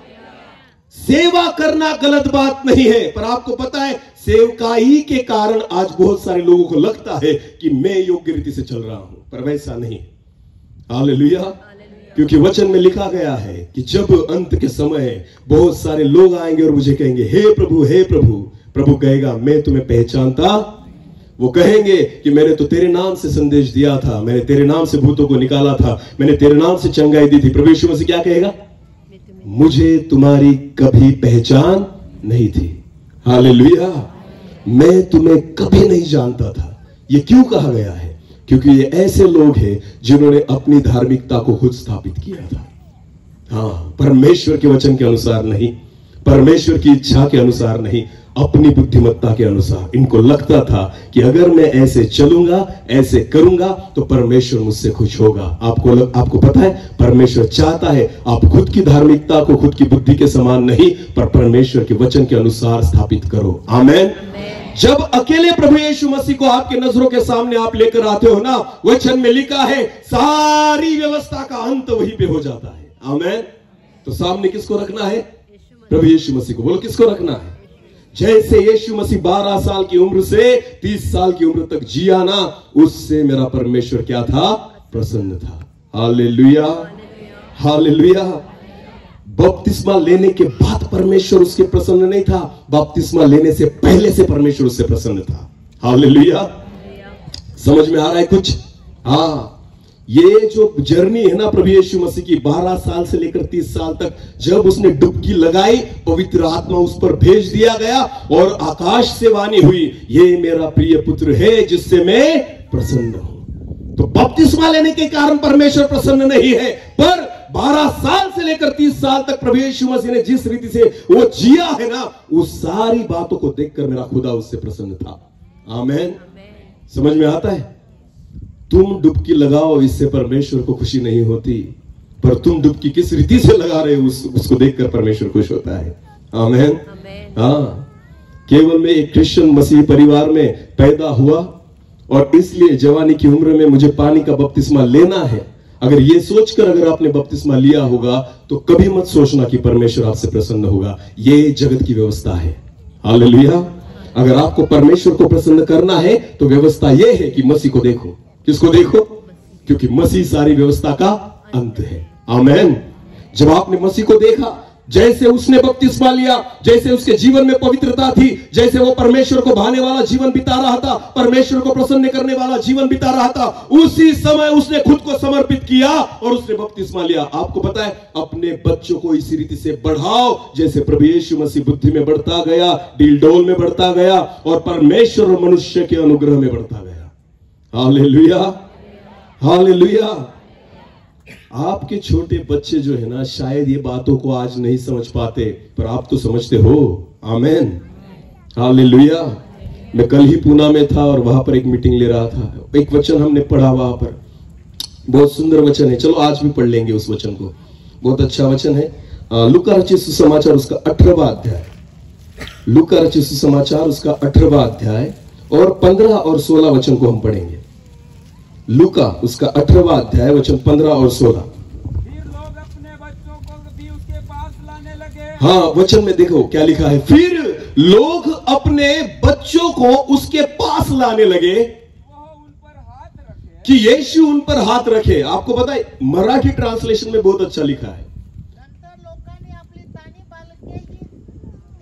सेवा करना गलत बात नहीं है, पर आपको पता है सेवकाई के कारण आज बहुत सारे लोगों को लगता है कि मैं योग्य रीति से चल रहा हूं, पर वैसा नहीं। हालेलुया। क्योंकि वचन में लिखा गया है कि जब अंत के समय बहुत सारे लोग आएंगे और मुझे कहेंगे हे प्रभु, हे प्रभु। प्रभु कहेगा मैं तुम्हें पहचानता। वो कहेंगे कि मैंने तो तेरे नाम से संदेश दिया था, मैंने तेरे नाम से भूतों को निकाला था, मैंने तेरे नाम से चंगाई दी थी। प्रभु यीशु मसीह क्या कहेगा? मुझे तुम्हारी कभी पहचान नहीं थी। हालेलुया। मैं तुम्हें कभी नहीं जानता था। ये क्यों कहा गया है? क्योंकि ये ऐसे लोग हैं जिन्होंने अपनी धार्मिकता को खुद स्थापित किया था। हाँ, परमेश्वर के वचन के अनुसार नहीं, परमेश्वर की इच्छा के अनुसार नहीं, अपनी बुद्धिमत्ता के अनुसार। इनको लगता था कि अगर मैं ऐसे चलूंगा, ऐसे करूंगा तो परमेश्वर मुझसे खुश होगा। आपको पता है परमेश्वर चाहता है आप खुद की धार्मिकता को खुद की बुद्धि के समान नहीं, पर परमेश्वर के वचन के अनुसार स्थापित करो। आमेन। जब अकेले प्रभु यीशु मसीह को आपके नजरों के सामने आप लेकर आते हो ना, वचन में लिखा है सारी व्यवस्था का अंत वहीं पे हो जाता है। आमेन। तो सामने किसको रखना है? प्रभु यीशु मसीह को। बोलो किसको रखना है? जैसे यीशु मसीह 12 साल की उम्र से 30 साल की उम्र तक जिया ना, उससे मेरा परमेश्वर क्या था? प्रसन्न था। Hallelujah, hallelujah. बपतिस्मा लेने के बाद परमेश्वर उसके प्रसन्न नहीं था, बपतिस्मा लेने से पहले से परमेश्वर उससे प्रसन्न था। हालेलुया। समझ में आ रहा है कुछ? हाँ, ये जो जर्नी है ना प्रभु यीशु मसीह की 12 साल से लेकर 30 साल तक, जब उसने डुबकी लगाई पवित्र आत्मा उस पर भेज दिया गया और आकाश से वाणी हुई, ये मेरा प्रिय पुत्र है जिससे मैं प्रसन्न हूं। तो बपतिस्मा लेने के कारण परमेश्वर प्रसन्न नहीं है, पर 12 साल से लेकर 30 साल तक प्रभु यीशु मसीह ने जिस रीति से वो जिया है ना, उस सारी बातों को देखकर मेरा खुदा उससे प्रसन्न था। आमेन। समझ में आता है? तुम डुबकी लगाओ, इससे परमेश्वर को खुशी नहीं होती, पर तुम डुबकी किस रीति से लगा रहे हो उसको देखकर परमेश्वर खुश होता है। आमेन। हाँ, केवल मैं एक क्रिश्चियन मसीही परिवार में पैदा हुआ और इसलिए जवानी की उम्र में मुझे पानी का बपतिस्मा लेना है, अगर ये सोचकर अगर आपने बपतिस्मा लिया होगा तो कभी मत सोचना कि परमेश्वर आपसे प्रसन्न होगा। ये जगत की व्यवस्था है। हालेलुया। अगर आपको परमेश्वर को प्रसन्न करना है तो व्यवस्था यह है कि मसीह को देखो। किसको देखो? क्योंकि मसीह सारी व्यवस्था का अंत है। आमेन। जब आपने मसीह को देखा, जैसे उसने बपतिस्मा लिया, जैसे उसके जीवन में पवित्रता थी, जैसे वो परमेश्वर को भाने वाला जीवन बिता रहा था, परमेश्वर को प्रसन्न करने वाला जीवन बिता रहा था, उसी समय उसने खुद को समर्पित किया और उसने बपतिस्मा लिया। आपको पता है, अपने बच्चों को इसी रीति से बढ़ाओ जैसे प्रभु यीशु मसीह बुद्धि में बढ़ता गया, डील-डोल में बढ़ता गया और परमेश्वर और मनुष्य के अनुग्रह में बढ़ता गया। Hallelujah, hallelujah. आपके छोटे बच्चे जो है ना, शायद ये बातों को आज नहीं समझ पाते, पर आप तो समझते हो। आमेन। हालेलुया। मैं कल ही पूना में था और वहां पर एक मीटिंग ले रहा था। एक वचन हमने पढ़ा वहां पर, बहुत सुंदर वचन है। चलो आज भी पढ़ लेंगे उस वचन को, बहुत अच्छा वचन है। लूका रचित सुसमाचार उसका 18वां अध्याय, लूका रचित सुसमाचार उसका 18वां अध्याय और 15 और 16 वचन को हम पढ़ेंगे। लूका उसका 18वां अध्याय वचन 15 और 16। फिर लोग अपने बच्चों को भी उसके पास लाने लगे। हाँ, वचन में देखो क्या लिखा है। फिर लोग अपने बच्चों को उसके पास लाने लगे वह उन पर हाथ रखे कि यीशु उन पर हाथ रखे। आपको पता है मराठी ट्रांसलेशन में बहुत अच्छा लिखा है। नंतर लोकांनी आपली तानी बालके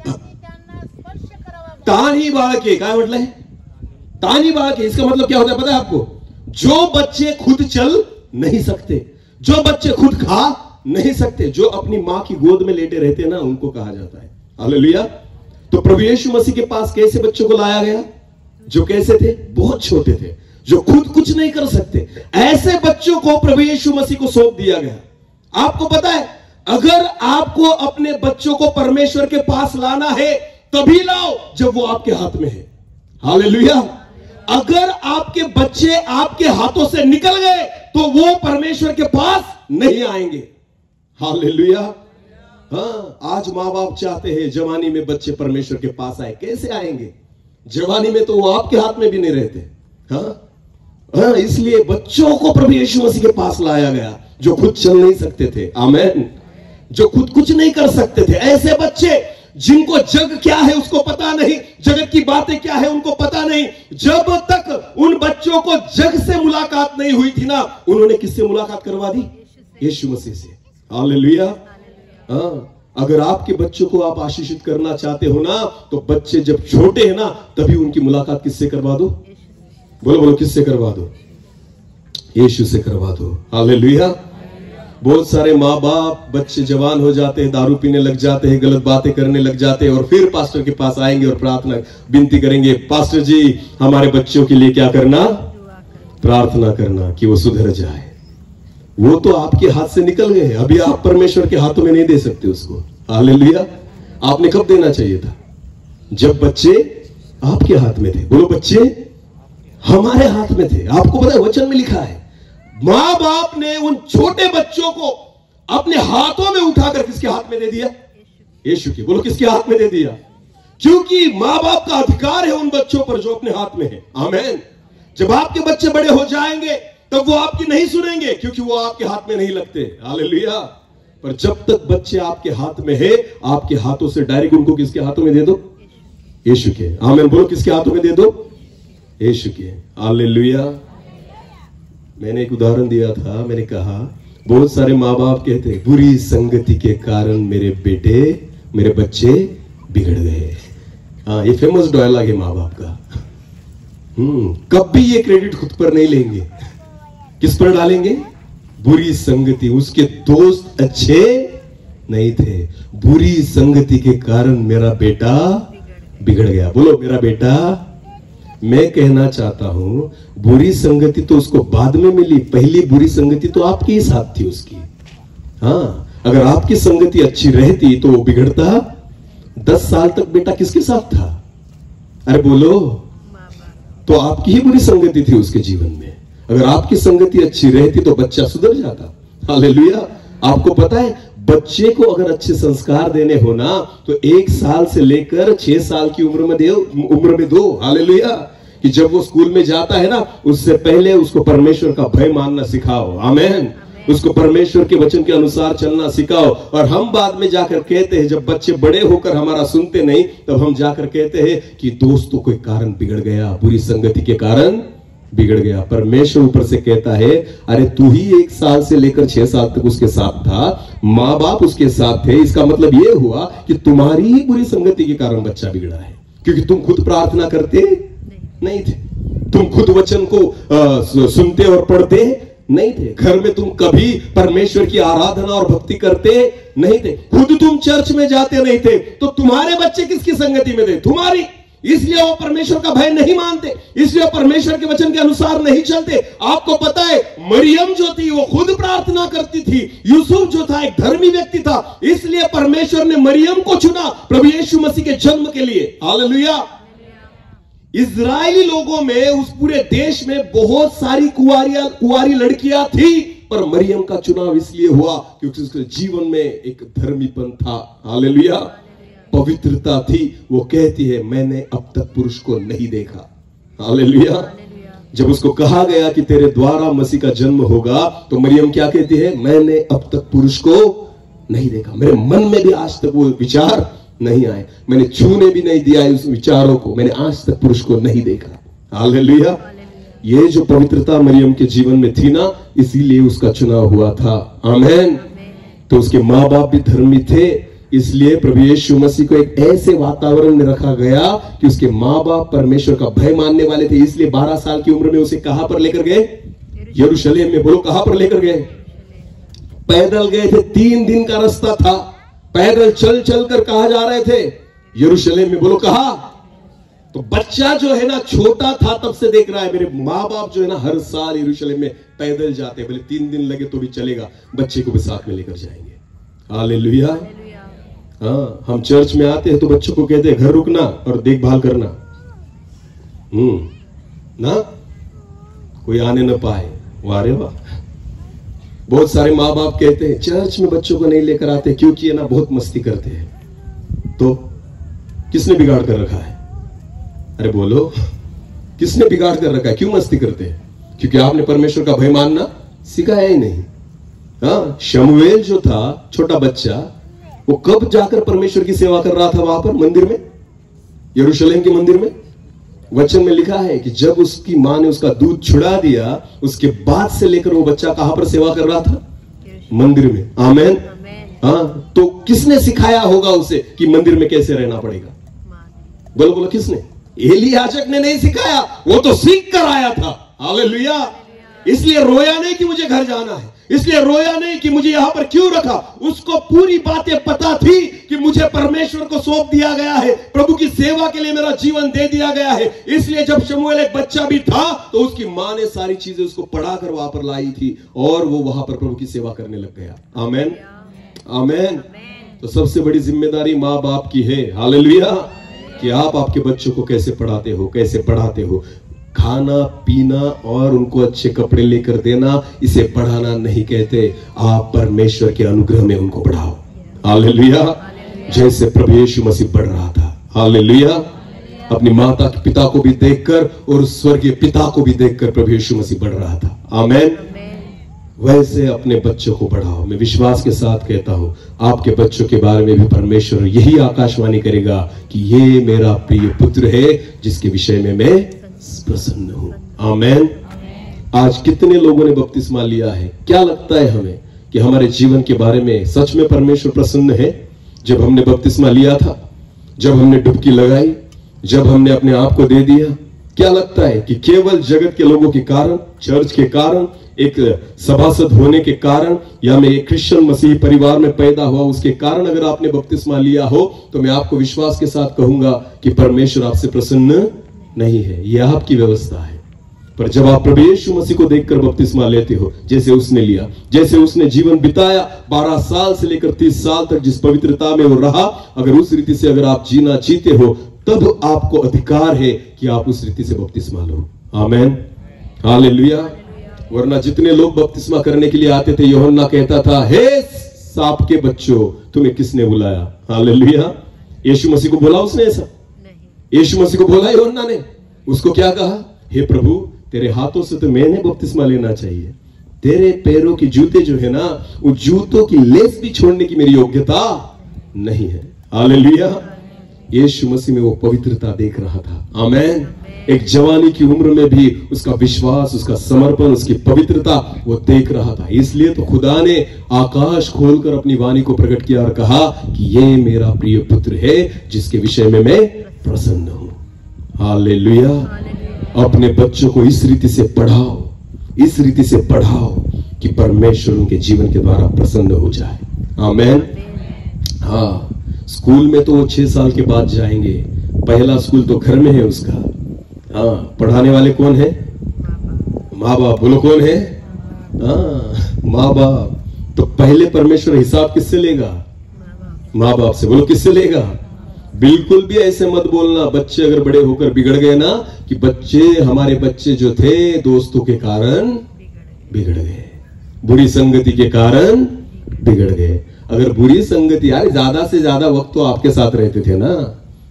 त्यांनी त्यांना स्पर्श करावा। तानी बाळके काय म्हटलंय? तानी बाळके, इसका मतलब क्या होता है पता है आपको? जो बच्चे खुद चल नहीं सकते, जो बच्चे खुद खा नहीं सकते, जो अपनी मां की गोद में लेटे रहते हैं ना, उनको कहा जाता है। हालेलुया। तो प्रभु यीशु मसीह के पास कैसे बच्चों को लाया गया? जो कैसे थे? बहुत छोटे थे, जो खुद कुछ नहीं कर सकते। ऐसे बच्चों को प्रभु यीशु मसीह को सौंप दिया गया। आपको पता है अगर आपको अपने बच्चों को परमेश्वर के पास लाना है तभी लाओ जब वो आपके हाथ में है। हालेलुया। अगर आपके बच्चे आपके हाथों से निकल गए तो वो परमेश्वर के पास नहीं आएंगे। हालेलुया। हाँ, आज माँ बाप चाहते हैं जवानी में बच्चे परमेश्वर के पास आए, कैसे आएंगे? जवानी में तो वो आपके हाथ में भी नहीं रहते। हाँ, इसलिए बच्चों को प्रभु यीशु मसीह के पास लाया गया, जो खुद चल नहीं सकते थे। आमीन। जो खुद कुछ नहीं कर सकते थे, ऐसे बच्चे जिनको जग क्या है उसको पता नहीं, जगत की बातें क्या है उनको पता नहीं। जब तक उन बच्चों को जग से मुलाकात नहीं हुई थी ना, उन्होंने किससे मुलाकात करवा दी? यीशु मसीह से। हालेलुया। हाँ, अगर आपके बच्चों को आप आशीषित करना चाहते हो ना, तो बच्चे जब छोटे हैं ना तभी उनकी मुलाकात किससे करवा दो? बोलो बोलो, किससे करवा दो? यीशु से करवा दो। हालेलुया। बहुत सारे माँ बाप, बच्चे जवान हो जाते हैं, दारू पीने लग जाते हैं, गलत बातें करने लग जाते हैं और फिर पास्टर के पास आएंगे और प्रार्थना विनती करेंगे, पास्टर जी हमारे बच्चों के लिए क्या करना? प्रार्थना करना कि वो सुधर जाए। वो तो आपके हाथ से निकल गए, अभी आप परमेश्वर के हाथों में नहीं दे सकते उसको। हालेलुया। आपने कब देना चाहिए था? जब बच्चे आपके हाथ में थे। बोलो, बच्चे हमारे हाथ में थे। आपको पता है वचन में लिखा है, मां बाप ने उन छोटे बच्चों को अपने हाथों में उठाकर किसके हाथ में दे दिया? यीशु के। बोलो, किसके हाथ में दे दिया? क्योंकि मां बाप का अधिकार है उन बच्चों पर जो अपने हाथ में है। आमीन। जब आपके बच्चे बड़े हो जाएंगे तब वो आपकी नहीं सुनेंगे, क्योंकि वो आपके हाथ में नहीं लगते। हालेलुया। पर जब तक बच्चे आपके हाथ में है, आपके हाथों से डायरेक्ट उनको किसके हाथों में दे दो? यीशु के। आमीन। बोलो, किसके हाथों में दे दो? यीशु के। हालेलुया। मैंने एक उदाहरण दिया था, मैंने कहा बहुत सारे माँ बाप कहते हैं बुरी संगति के कारण मेरे बच्चे बिगड़ गए। हाँ, ये फेमस डायलॉग है माँ बाप का। कभी ये क्रेडिट खुद पर नहीं लेंगे, किस पर डालेंगे? बुरी संगति, उसके दोस्त अच्छे नहीं थे, बुरी संगति के कारण मेरा बेटा बिगड़ गया। बोलो, मेरा बेटा। मैं कहना चाहता हूं, बुरी संगति तो उसको बाद में मिली, पहली बुरी संगति तो आपकी ही साथ थी उसकी। हाँ, अगर आपकी संगति अच्छी रहती तो वो बिगड़ता 10 साल तक बेटा किसके साथ था? अरे बोलो, तो आपकी ही बुरी संगति थी उसके जीवन में। अगर आपकी संगति अच्छी रहती तो बच्चा सुधर जाता। हालेलुया। आपको पता है, बच्चे को अगर अच्छे संस्कार देने हो ना तो 1 साल से लेकर 6 साल की उम्र में दो। हालेलुया। कि जब वो स्कूल में जाता है ना, उससे पहले उसको परमेश्वर का भय मानना सिखाओ। आमीन। उसको परमेश्वर के वचन के अनुसार चलना सिखाओ। और हम बाद में जाकर कहते हैं, जब बच्चे बड़े होकर हमारा सुनते नहीं, तब हम जाकर कहते हैं कि दोस्तों के कारण बिगड़ गया, बुरी संगति के कारण बिगड़ गया। परमेश्वर ऊपर से कहता है, अरे तू ही 1 साल से लेकर 6 साल तक उसके साथ था, माँ बाप उसके साथ थे, इसका मतलब यह हुआ कि तुम्हारी ही बुरी संगति के कारण बच्चा बिगड़ा है, क्योंकि तुम खुद प्रार्थना करते नहीं थे, तुम खुद वचन को सुनते और पढ़ते नहीं थे, घर में तुम कभी परमेश्वर की आराधना और भक्ति करते नहीं थे, खुद तुम चर्च में जाते नहीं थे, तो तुम्हारे बच्चे किसकी संगति में थे? तुम्हारी। इसलिए वो परमेश्वर का भय नहीं मानते, इसलिए परमेश्वर के वचन के अनुसार नहीं चलते। आपको पता है, मरियम जो थी वो खुद प्रार्थना करती थी, यूसुफ जो था एक धर्मी व्यक्ति था, इसलिए परमेश्वर ने मरियम को चुना प्रभु यीशु मसीह के जन्म के लिए। हालेलुया। इजरायली लोगों में, उस पूरे देश में बहुत सारी कुंवारी लड़कियां थी, पर मरियम का चुनाव इसलिए हुआ क्योंकि उसके जीवन में एक धर्मीपन था। हालेलुया। पवित्रता थी। वो कहती है, मैंने अब तक पुरुष को नहीं देखा। हालेलुया। जब उसको कहा गया कि तेरे द्वारा मसीह का जन्म होगा, तो मरियम क्या कहती है? मैंने अब तक पुरुष को नहीं देखा, मेरे मन में भी आज तक वो विचार नहीं आए, मैंने छूने भी नहीं दिया उस विचारों को, मैंने आज तक पुरुष को नहीं देखा। हालेलुया। ये जो पवित्रता मरियम के जीवन में थी ना, इसीलिए उसका चुनाव हुआ था। आमीन। तो उसके माँ बाप भी धर्मी थे, इसलिए प्रभु यीशु मसीह को एक ऐसे वातावरण में रखा गया कि उसके माँ बाप परमेश्वर का भय मानने वाले थे। इसलिए 12 साल की उम्र में उसे कहां पर लेकर गए? यरूशलेम में। बोलो, कहां पर लेकर गए? पैदल गए थे, 3 दिन का रास्ता था, पैदल चल चल कर कहा जा रहे थे? यरूशलेम में। बोलो, कहा? तो बच्चा जो है ना छोटा था तब से देख रहा है, मेरे माँ बाप जो है ना हर साल यरूशलेम में पैदल जाते, बोले 3 दिन लगे तो भी चलेगा, बच्चे को भी साथ में लेकर जाएंगे। हालेलुया। हाँ, हम चर्च में आते हैं तो बच्चों को कहते हैं घर रुकना और देखभाल करना, ना कोई आने न पाए। वाह रे वाह। बहुत सारे माँ बाप कहते हैं चर्च में बच्चों को नहीं लेकर आते क्योंकि ये ना बहुत मस्ती करते हैं। तो किसने बिगाड़ कर रखा है? अरे बोलो, किसने बिगाड़ कर रखा है? क्यों मस्ती करते हैं? क्योंकि आपने परमेश्वर का भय मानना सिखाया ही नहीं। हाँ, शमूएल जो था छोटा बच्चा, वो कब जाकर परमेश्वर की सेवा कर रहा था? वहां पर मंदिर में, यरूशलेम के मंदिर में। वचन में लिखा है कि जब उसकी मां ने उसका दूध छुड़ा दिया, उसके बाद से लेकर वो बच्चा कहां पर सेवा कर रहा था? मंदिर में। आमेन। हाँ, तो किसने सिखाया होगा उसे कि मंदिर में कैसे रहना पड़ेगा? बोलो बोलो, किसने? एली याजक ने नहीं सिखाया, वो तो सीख कर आया था। हालेलुया। इसलिए रोया नहीं कि मुझे घर जाना है, इसलिए रोया नहीं कि मुझे यहां पर क्यों रखा। उसको पूरी बातें पता थी कि मुझे परमेश्वर को सौंप दिया गया है, प्रभु की सेवा के लिए मेरा जीवन दे दिया गया है। इसलिए जब शमूएल एक बच्चा भी था तो उसकी मां ने सारी चीजें उसको पढ़ाकर वहां पर लाई थी और वो वहां पर प्रभु की सेवा करने लग गया। आमेन, आमेन। तो सबसे बड़ी जिम्मेदारी माँ बाप की है। हालेलुया। कि आप आपके बच्चों को कैसे पढ़ाते हो, कैसे पढ़ाते हो। खाना पीना और उनको अच्छे कपड़े लेकर देना, इसे पढ़ाना नहीं कहते। आप परमेश्वर के अनुग्रह में उनको पढ़ाओ। हालेलुया। जैसे प्रभु यीशु मसीह पढ़ रहा था। हालेलुया। अपनी माता पिता को भी देखकर और स्वर्गीय पिता को भी देखकर प्रभु यीशु मसीह पढ़ रहा था। आमेन। वैसे अपने बच्चों को पढ़ाओ। मैं विश्वास के साथ कहता हूं आपके बच्चों के बारे में भी परमेश्वर यही आकाशवाणी करेगा कि ये मेरा प्रिय पुत्र है जिसके विषय में मैं प्रसन्न हूं। आमेन। आज कितने लोगों ने बपतिस्मा लिया है? क्या लगता है हमें कि हमारे जीवन के बारे में सच में परमेश्वर प्रसन्न है? जब हमने बपतिस्मा लिया था, जब हमने डुबकी लगाई, जब हमने अपने आप को दे दिया, क्या लगता है कि केवल जगत के लोगों के कारण, चर्च के कारण, एक सभासद होने के कारण, या मैं एक क्रिश्चियन मसीही परिवार में पैदा हुआ उसके कारण अगर आपने बपतिस्मा लिया हो, तो मैं आपको विश्वास के साथ कहूंगा कि परमेश्वर आपसे प्रसन्न नहीं है। यह आपकी व्यवस्था है। पर जब आप प्रभु यीशु मसीह को देखकर बपतिस्मा लेते हो, जैसे उसने लिया, जैसे उसने जीवन बिताया 12 साल से लेकर 30 साल तक जिस पवित्रता में वो रहा, अगर उस रीति से अगर आप जीना जीते हो, तब आपको अधिकार है कि आप उस रीति से बपतिस्मा लो। आमेन। हालेलुया। वरना जितने लोग बपतिस्मा करने के लिए आते थे, यूहन्ना कहता था, हे सांप के बच्चों, तुम्हें किसने बुलाया? हालेलुया। यीशु मसीह को बोला उसने ऐसा? यीशु मसीह को बोला यूहन्ना ने? उसको क्या कहा? हे प्रभु, तेरे हाथों से तो मैंने बपतिस्मा लेना चाहिए, तेरे पैरों की जूते जो है ना, उन जूतों की लेस भी छोड़ने की मेरी योग्यता नहीं है। हालेलुया। यीशु मसीह में वो पवित्रता देख रहा था। आमेन। एक जवानी की उम्र में भी उसका विश्वास, उसका समर्पण, उसकी पवित्रता वो देख रहा था। इसलिए तो खुदा ने आकाश खोलकर अपनी वाणी को प्रकट किया और कहा कि ये मेरा प्रिय पुत्र है जिसके विषय में मैं प्रसन्न हूं। हालेलुया। अपने बच्चों को इस रीति से पढ़ाओ, इस रीति से पढ़ाओ कि परमेश्वर उनके जीवन के द्वारा प्रसन्न हो जाए। आमेन। हाँ, स्कूल में तो वो 6 साल के बाद जाएंगे। पहला स्कूल तो घर में है उसका। हाँ, पढ़ाने वाले कौन है? माँ बाप। बोलो कौन है? हाँ, माँ बाप। तो पहले परमेश्वर हिसाब किससे लेगा? माँ बाप से। बोलो किससे लेगा? बिल्कुल भी ऐसे मत बोलना बच्चे अगर बड़े होकर बिगड़ गए ना, कि बच्चे, हमारे बच्चे जो थे दोस्तों के कारण बिगड़ गए, बुरी संगति के कारण बिगड़ गए। अगर बुरी संगति, यार ज्यादा से ज्यादा वक्त तो आपके साथ रहते थे ना।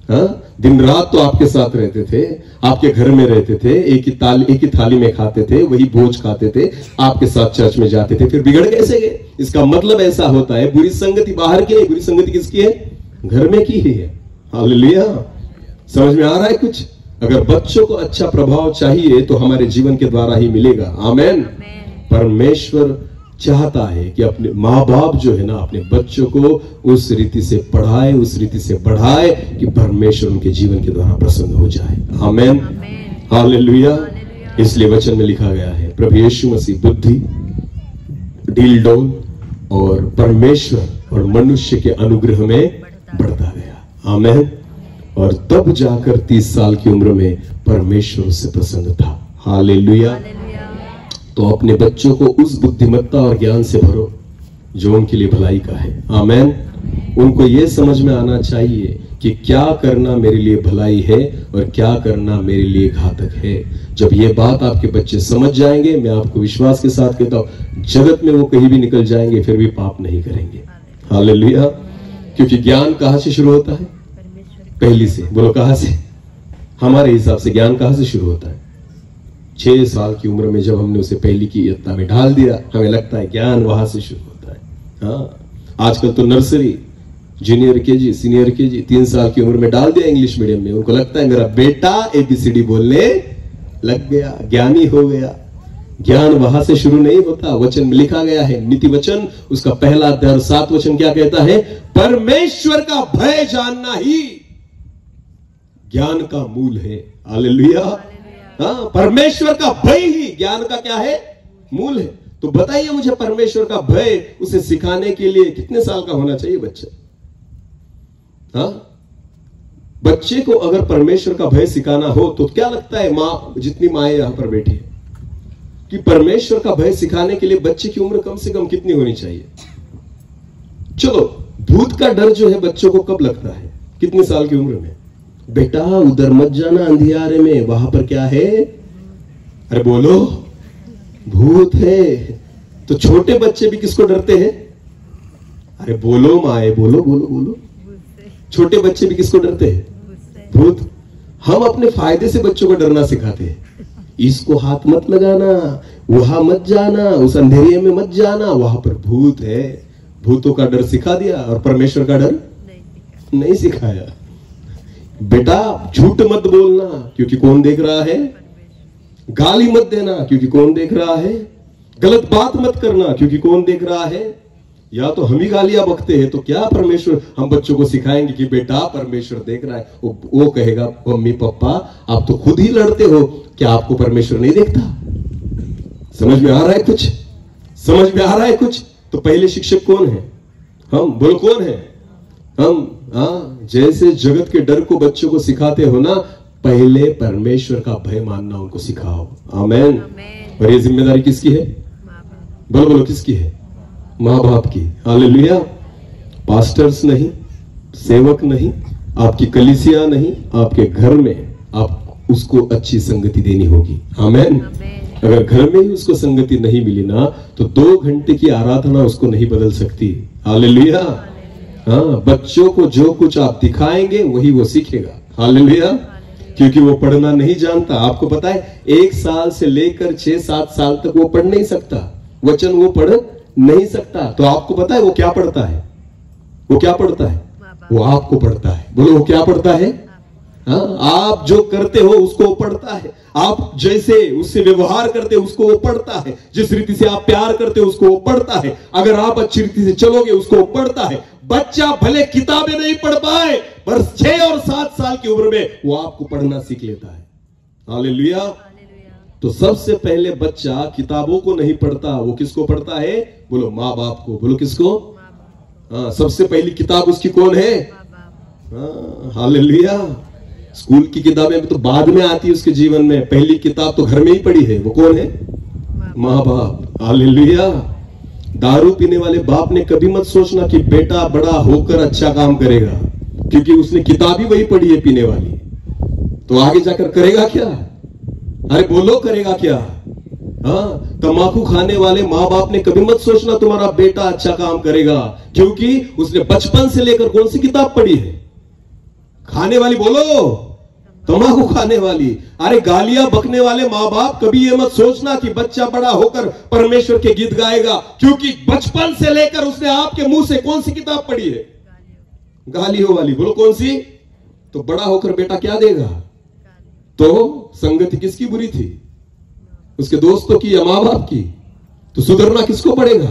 हाँ, दिन रात तो आपके साथ रहते थे, आपके घर में रहते थे, एक ही थाली में खाते थे, वही भोज खाते थे, आपके साथ चर्च में जाते थे, फिर बिगड़ कैसे गए? इसका मतलब ऐसा होता है बुरी संगति बाहर की नहीं, बुरी संगति किसकी है? घर में की ही है। हालेलुया। समझ में आ रहा है कुछ? अगर बच्चों को अच्छा प्रभाव चाहिए तो हमारे जीवन के द्वारा ही मिलेगा। आमेन। परमेश्वर चाहता है कि अपने माँ बाप जो है ना, अपने बच्चों को उस रीति से पढ़ाए, उस रीति से बढ़ाए कि परमेश्वर उनके जीवन के द्वारा प्रसन्न हो जाए। आमेन। हालेलुया। इसलिए वचन में लिखा गया है, प्रभु यीशु मसीह बुद्धि, डील डोल और परमेश्वर और मनुष्य के अनुग्रह में बढ़ता गया। आमेन। और तब जाकर 30 साल की उम्र में परमेश्वर उससे प्रसन्न था। हालेलुया। तो अपने बच्चों को उस बुद्धिमत्ता और ज्ञान से भरो जो उनके लिए भलाई का है। आमेन। उनको ये समझ में आना चाहिए कि क्या करना मेरे लिए भलाई है और क्या करना मेरे लिए घातक है। जब ये बात आपके बच्चे समझ जाएंगे, मैं आपको विश्वास के साथ कहता हूं, जगत में वो कहीं भी निकल जाएंगे फिर भी पाप नहीं करेंगे। हालेलुया। क्योंकि ज्ञान कहां से शुरू होता है? पहली से। बोलो कहां से? हमारे हिसाब से ज्ञान कहां से शुरू होता है? 6 साल की उम्र में जब हमने उसे पहली की इयत्ता में ढाल दिया, हमें लगता है ज्ञान वहां से शुरू होता है। हाँ, आजकल तो nursery, junior KG, senior KG, 3 साल की उम्र में डाल दिया इंग्लिश मीडियम में। उनको लगता है मेरा बेटा ABCD बोलने लग गया, ज्ञानी हो गया। ज्ञान वहां से शुरू नहीं होता। वचन में लिखा गया है, नीति वचन उसका पहला अध्याय 7 वचन क्या कहता है? परमेश्वर का भय जानना ही ज्ञान का मूल है। हालेलुया। हाँ, परमेश्वर का भय ही ज्ञान का क्या है? मूल है। तो बताइए मुझे, परमेश्वर का भय उसे सिखाने के लिए कितने साल का होना चाहिए बच्चा? हाँ, बच्चे को अगर परमेश्वर का भय सिखाना हो तो क्या लगता है, मां, जितनी माएं यहां पर बैठी है, कि परमेश्वर का भय सिखाने के लिए बच्चे की उम्र कम से कम कितनी होनी चाहिए? चलो, भूत का डर जो है बच्चों को कब लगता है? कितने साल की उम्र में? बेटा उधर मत जाना अंधियारे में, वहां पर क्या है? अरे बोलो, भूत है। तो छोटे बच्चे भी किसको डरते हैं? अरे बोलो माए, बोलो बोलो बोलो। छोटे बच्चे भी किसको डरते हैं? भूत। हम अपने फायदे से बच्चों को डरना सिखाते हैं। इसको हाथ मत लगाना, वहां मत जाना, उस अंधेरे में मत जाना, वहां पर भूत है। भूतों का डर सिखा दिया और परमेश्वर का डर नहीं सिखाया। बेटा झूठ मत बोलना, क्योंकि कौन देख रहा है? गाली मत देना, क्योंकि कौन देख रहा है? गलत बात मत करना, क्योंकि कौन देख रहा है? या तो हम ही गालियां बकते हैं, तो क्या परमेश्वर हम बच्चों को सिखाएंगे कि बेटा परमेश्वर देख रहा है? वो कहेगा, मम्मी पापा आप तो खुद ही लड़ते हो, क्या आपको परमेश्वर नहीं देखता? समझ में आ रहा है कुछ? समझ में आ रहा है कुछ? तो पहले शिक्षक कौन है? हम। बोलो कौन है? हम। हाँ, जैसे जगत के डर को बच्चों को सिखाते हो ना, पहले परमेश्वर का भय मानना उनको सिखाओ। आमेन। और ये जिम्मेदारी किसकी है? बोलो बोलो, किसकी है? माँ बाप की। हालेलुया। पास्टर्स नहीं, सेवक नहीं, आपकी कलीसिया नहीं, आपके घर में आप उसको अच्छी संगति देनी होगी। आमेन। अगर घर में ही उसको संगति नहीं मिली ना, तो 2 घंटे की आराधना उसको नहीं बदल सकती। हालेलुया। हाँ, बच्चों को जो कुछ आप दिखाएंगे वही वो सीखेगा। हालेलुया। क्योंकि वो पढ़ना नहीं जानता। आपको पता है, 1 साल से लेकर 6-7 साल तक वो पढ़ नहीं सकता, वचन वो पढ़ नहीं सकता। तो आपको पता है वो क्या पढ़ता है? वो क्या पढ़ता है? वो आपको पढ़ता है। बोलो, वो क्या पढ़ता है? हाँ, आप जो करते हो उसको वो पढ़ता है। आप जैसे उससे व्यवहार करते हो उसको वो पढ़ता है। जिस रीति से आप प्यार करते हो उसको वो पढ़ता है। अगर आप अच्छी रीति से चलोगे उसको वो पढ़ता है। बच्चा भले किताबें नहीं पढ़ पाए, पर 6 और 7 साल की उम्र में वो आपको पढ़ना सीख लेता है। हालेलुया। तो सबसे पहले बच्चा किताबों को नहीं पढ़ता, वो किसको पढ़ता है? बोलो, माँ बाप को। बोलो, किसको? हाँ, सबसे पहली किताब उसकी कौन है? हाँ, हालेलुया। स्कूल की किताबें तो बाद में आती है उसके जीवन में, पहली किताब तो घर में ही पढ़ी है। वो कौन है? माँ बाप। हालेलुया। दारू पीने वाले बाप ने कभी मत सोचना कि बेटा बड़ा होकर अच्छा काम करेगा, क्योंकि उसने किताब ही वही पढ़ी है पीने वाली। तो आगे जाकर करेगा क्या? अरे बोलो, करेगा क्या? हाँ, तंबाकू खाने वाले माँ बाप ने कभी मत सोचना तुम्हारा बेटा अच्छा काम करेगा, क्योंकि उसने बचपन से लेकर कौन सी किताब पढ़ी है? खाने वाली। बोलो, तंबाकू खाने वाली। अरे गालियां बकने वाले माँ बाप कभी ये मत सोचना कि बच्चा बड़ा होकर परमेश्वर के गीत गाएगा, क्योंकि बचपन से लेकर उसने आपके मुंह से कौन सी किताब पढ़ी है? गालियों वाली। बोलो, कौन सी? तो बड़ा होकर बेटा क्या देगा? तो संगति किसकी बुरी थी? उसके दोस्तों की या माँ बाप की? तो सुधरना किसको पड़ेगा?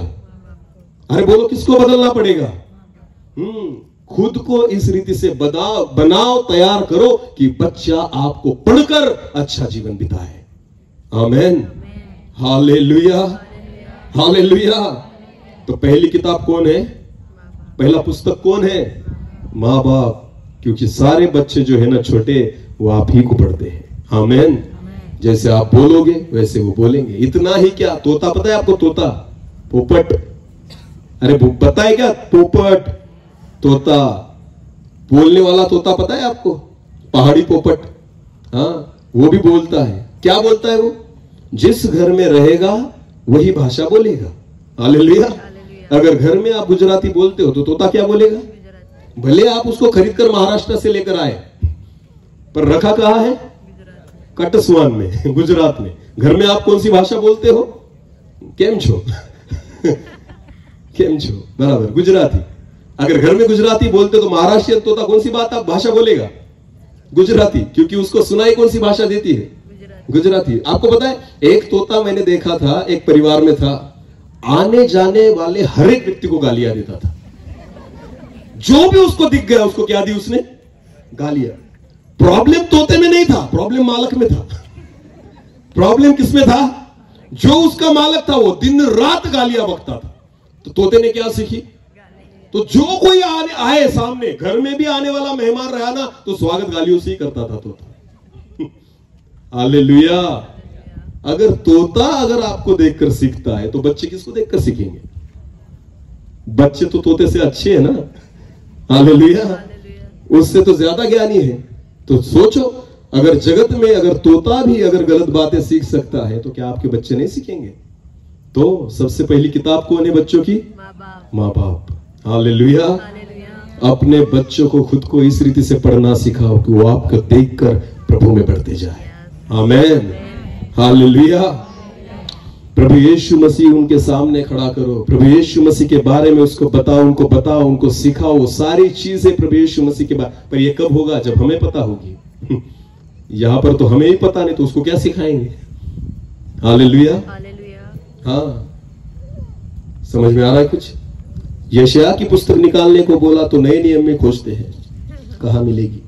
अरे बोलो, किसको बदलना पड़ेगा? खुद को इस रीति से बनाओ, तैयार करो कि बच्चा आपको पढ़कर अच्छा जीवन बिताए। आमेन। हालेलुया। हालेलुया। तो पहली किताब कौन है? पहला पुस्तक कौन है? माँ बाप। क्योंकि सारे बच्चे जो है ना छोटे, वो आप ही को पढ़ते हैं। आमेन। जैसे आप बोलोगे वैसे वो बोलेंगे। इतना ही क्या, तोता पता है आपको? तोता, पोपट, अरे पता है क्या? पोपट, तोता, बोलने वाला तोता पता है आपको? पहाड़ी पोपट, हाँ, वो भी बोलता है। क्या बोलता है वो? जिस घर में रहेगा वही भाषा बोलेगा। हालेलुया। अगर घर में आप गुजराती बोलते हो तो तोता क्या बोलेगा? भले आप उसको खरीद कर महाराष्ट्र से लेकर आए, पर रखा कहां है? कटसवान में, गुजरात में। घर में आप कौन सी भाषा बोलते हो? केम छो? केम छो, बराबर, गुजराती। अगर घर में गुजराती बोलते तो महाराष्ट्रियन तोता कौन सी बात आप भाषा बोलेगा? गुजराती, क्योंकि उसको सुनाई कौन सी भाषा देती है? गुजराती। आपको पता है, एक तोता मैंने देखा था, एक परिवार में था, आने जाने वाले हर एक व्यक्ति को गालियां देता था। जो भी उसको दिख गया उसको क्या दी उसने? गालियां। प्रॉब्लम तोते में नहीं था, प्रॉब्लम मालक में था। प्रॉब्लम किसमें था? जो उसका मालक था वो दिन रात गालियां बकता था। तो तोते ने क्या सीखी? तो जो कोई आए सामने, घर में भी आने वाला मेहमान रहा ना, तो स्वागत गालियों से ही करता था तोता। हालेलुया। अगर तोता अगर आपको देखकर सीखता है तो बच्चे किसको देखकर सीखेंगे? बच्चे तो तोते से अच्छे हैं ना। हालेलुया। उससे तो ज्यादा ज्ञानी है। तो सोचो, अगर जगत में अगर तोता भी अगर गलत बातें सीख सकता है तो क्या आपके बच्चे नहीं सीखेंगे? तो सबसे पहली किताब कौन है बच्चों की? माँ बाप। हालेलुया। अपने बच्चों को खुद को इस रीति से पढ़ना सिखाओ कि वो आपको देखकर प्रभु में बढ़ते जाए। आमेन। हालेलुया। प्रभु यीशु मसीह उनके सामने खड़ा करो, प्रभु यीशु मसीह के बारे में उसको बताओ, उनको सिखाओ वो सारी चीजें प्रभु यीशु मसीह के बारे। पर ये कब होगा? जब हमें पता होगी। यहां पर तो हमें ही पता नहीं, तो उसको क्या सिखाएंगे? हालेलुया। हाँ, समझ में आ रहा है कुछ? यशायाह की पुस्तक निकालने को बोला तो नए नियम में खोजते हैं, कहां मिलेगी?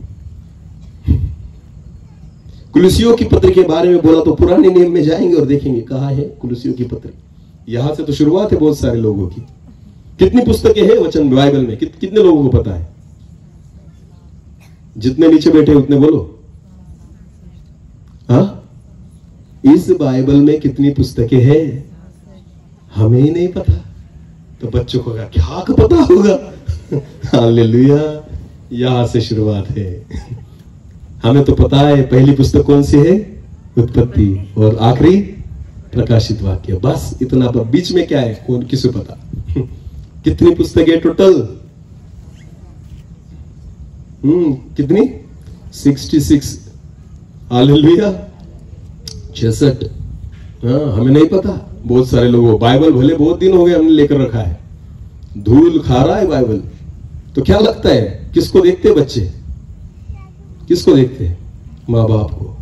कुलुसियों की पत्र के बारे में बोला तो पुराने नियम में जाएंगे और देखेंगे कहां है कुलुसियों की पत्र। यहां से तो शुरुआत है बहुत सारे लोगों की। कितनी पुस्तकें हैं वचन बाइबल में? कितने लोगों को पता है? जितने नीचे बैठे उतने बोलो। हाँ, इस बाइबल में कितनी पुस्तकें हैं हमें ही नहीं पता, तो बच्चों को क्या पता होगा? हालेलुया। यहां से शुरुआत है। हमें तो पता है पहली पुस्तक कौन सी है? उत्पत्ति, और आखिरी प्रकाशित वाक्य। बस इतना। पर बीच में क्या है कौन किसे पता? कितनी पुस्तकें टोटल? कितनी? 66। हालेलुया। 66। हाँ, हमें नहीं पता। बहुत सारे लोगों बाइबल भले बहुत दिन हो गए हमने लेकर रखा है, धूल खा रहा है बाइबल। तो क्या लगता है किसको देखते बच्चे? किसको देखते हैं? माँ बाप को।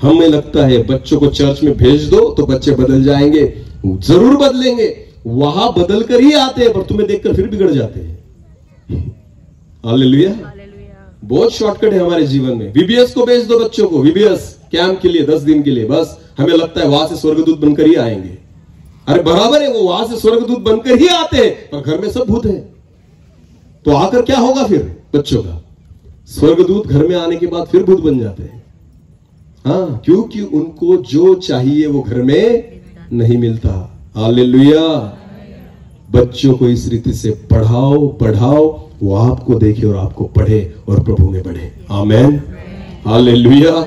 हमें लगता है बच्चों को चर्च में भेज दो तो बच्चे बदल जाएंगे। जरूर बदलेंगे, वहां बदल कर ही आते हैं, पर तुम्हें देखकर फिर बिगड़ जाते हैं। हालेलुया। बहुत शॉर्टकट है हमारे जीवन में। वीबीएस को भेज दो बच्चों को, वीबीएस कैंप के लिए 10 दिन के लिए। बस हमें लगता है वहां से स्वर्गदूत बनकर ही आएंगे। अरे बराबर है, वो वहां से स्वर्गदूत बनकर ही आते हैं, पर घर में सब भूत है। तो आकर क्या होगा फिर बच्चों का? स्वर्गदूत घर में आने के बाद फिर भूत बन जाते हैं। हाँ, क्योंकि उनको जो चाहिए वो घर में नहीं मिलता। हालेलुया। बच्चों को इस रीति से पढ़ाओ, वो आपको देखे और आपको पढ़े और प्रभु में बढ़े। आमेन। हालेलुया।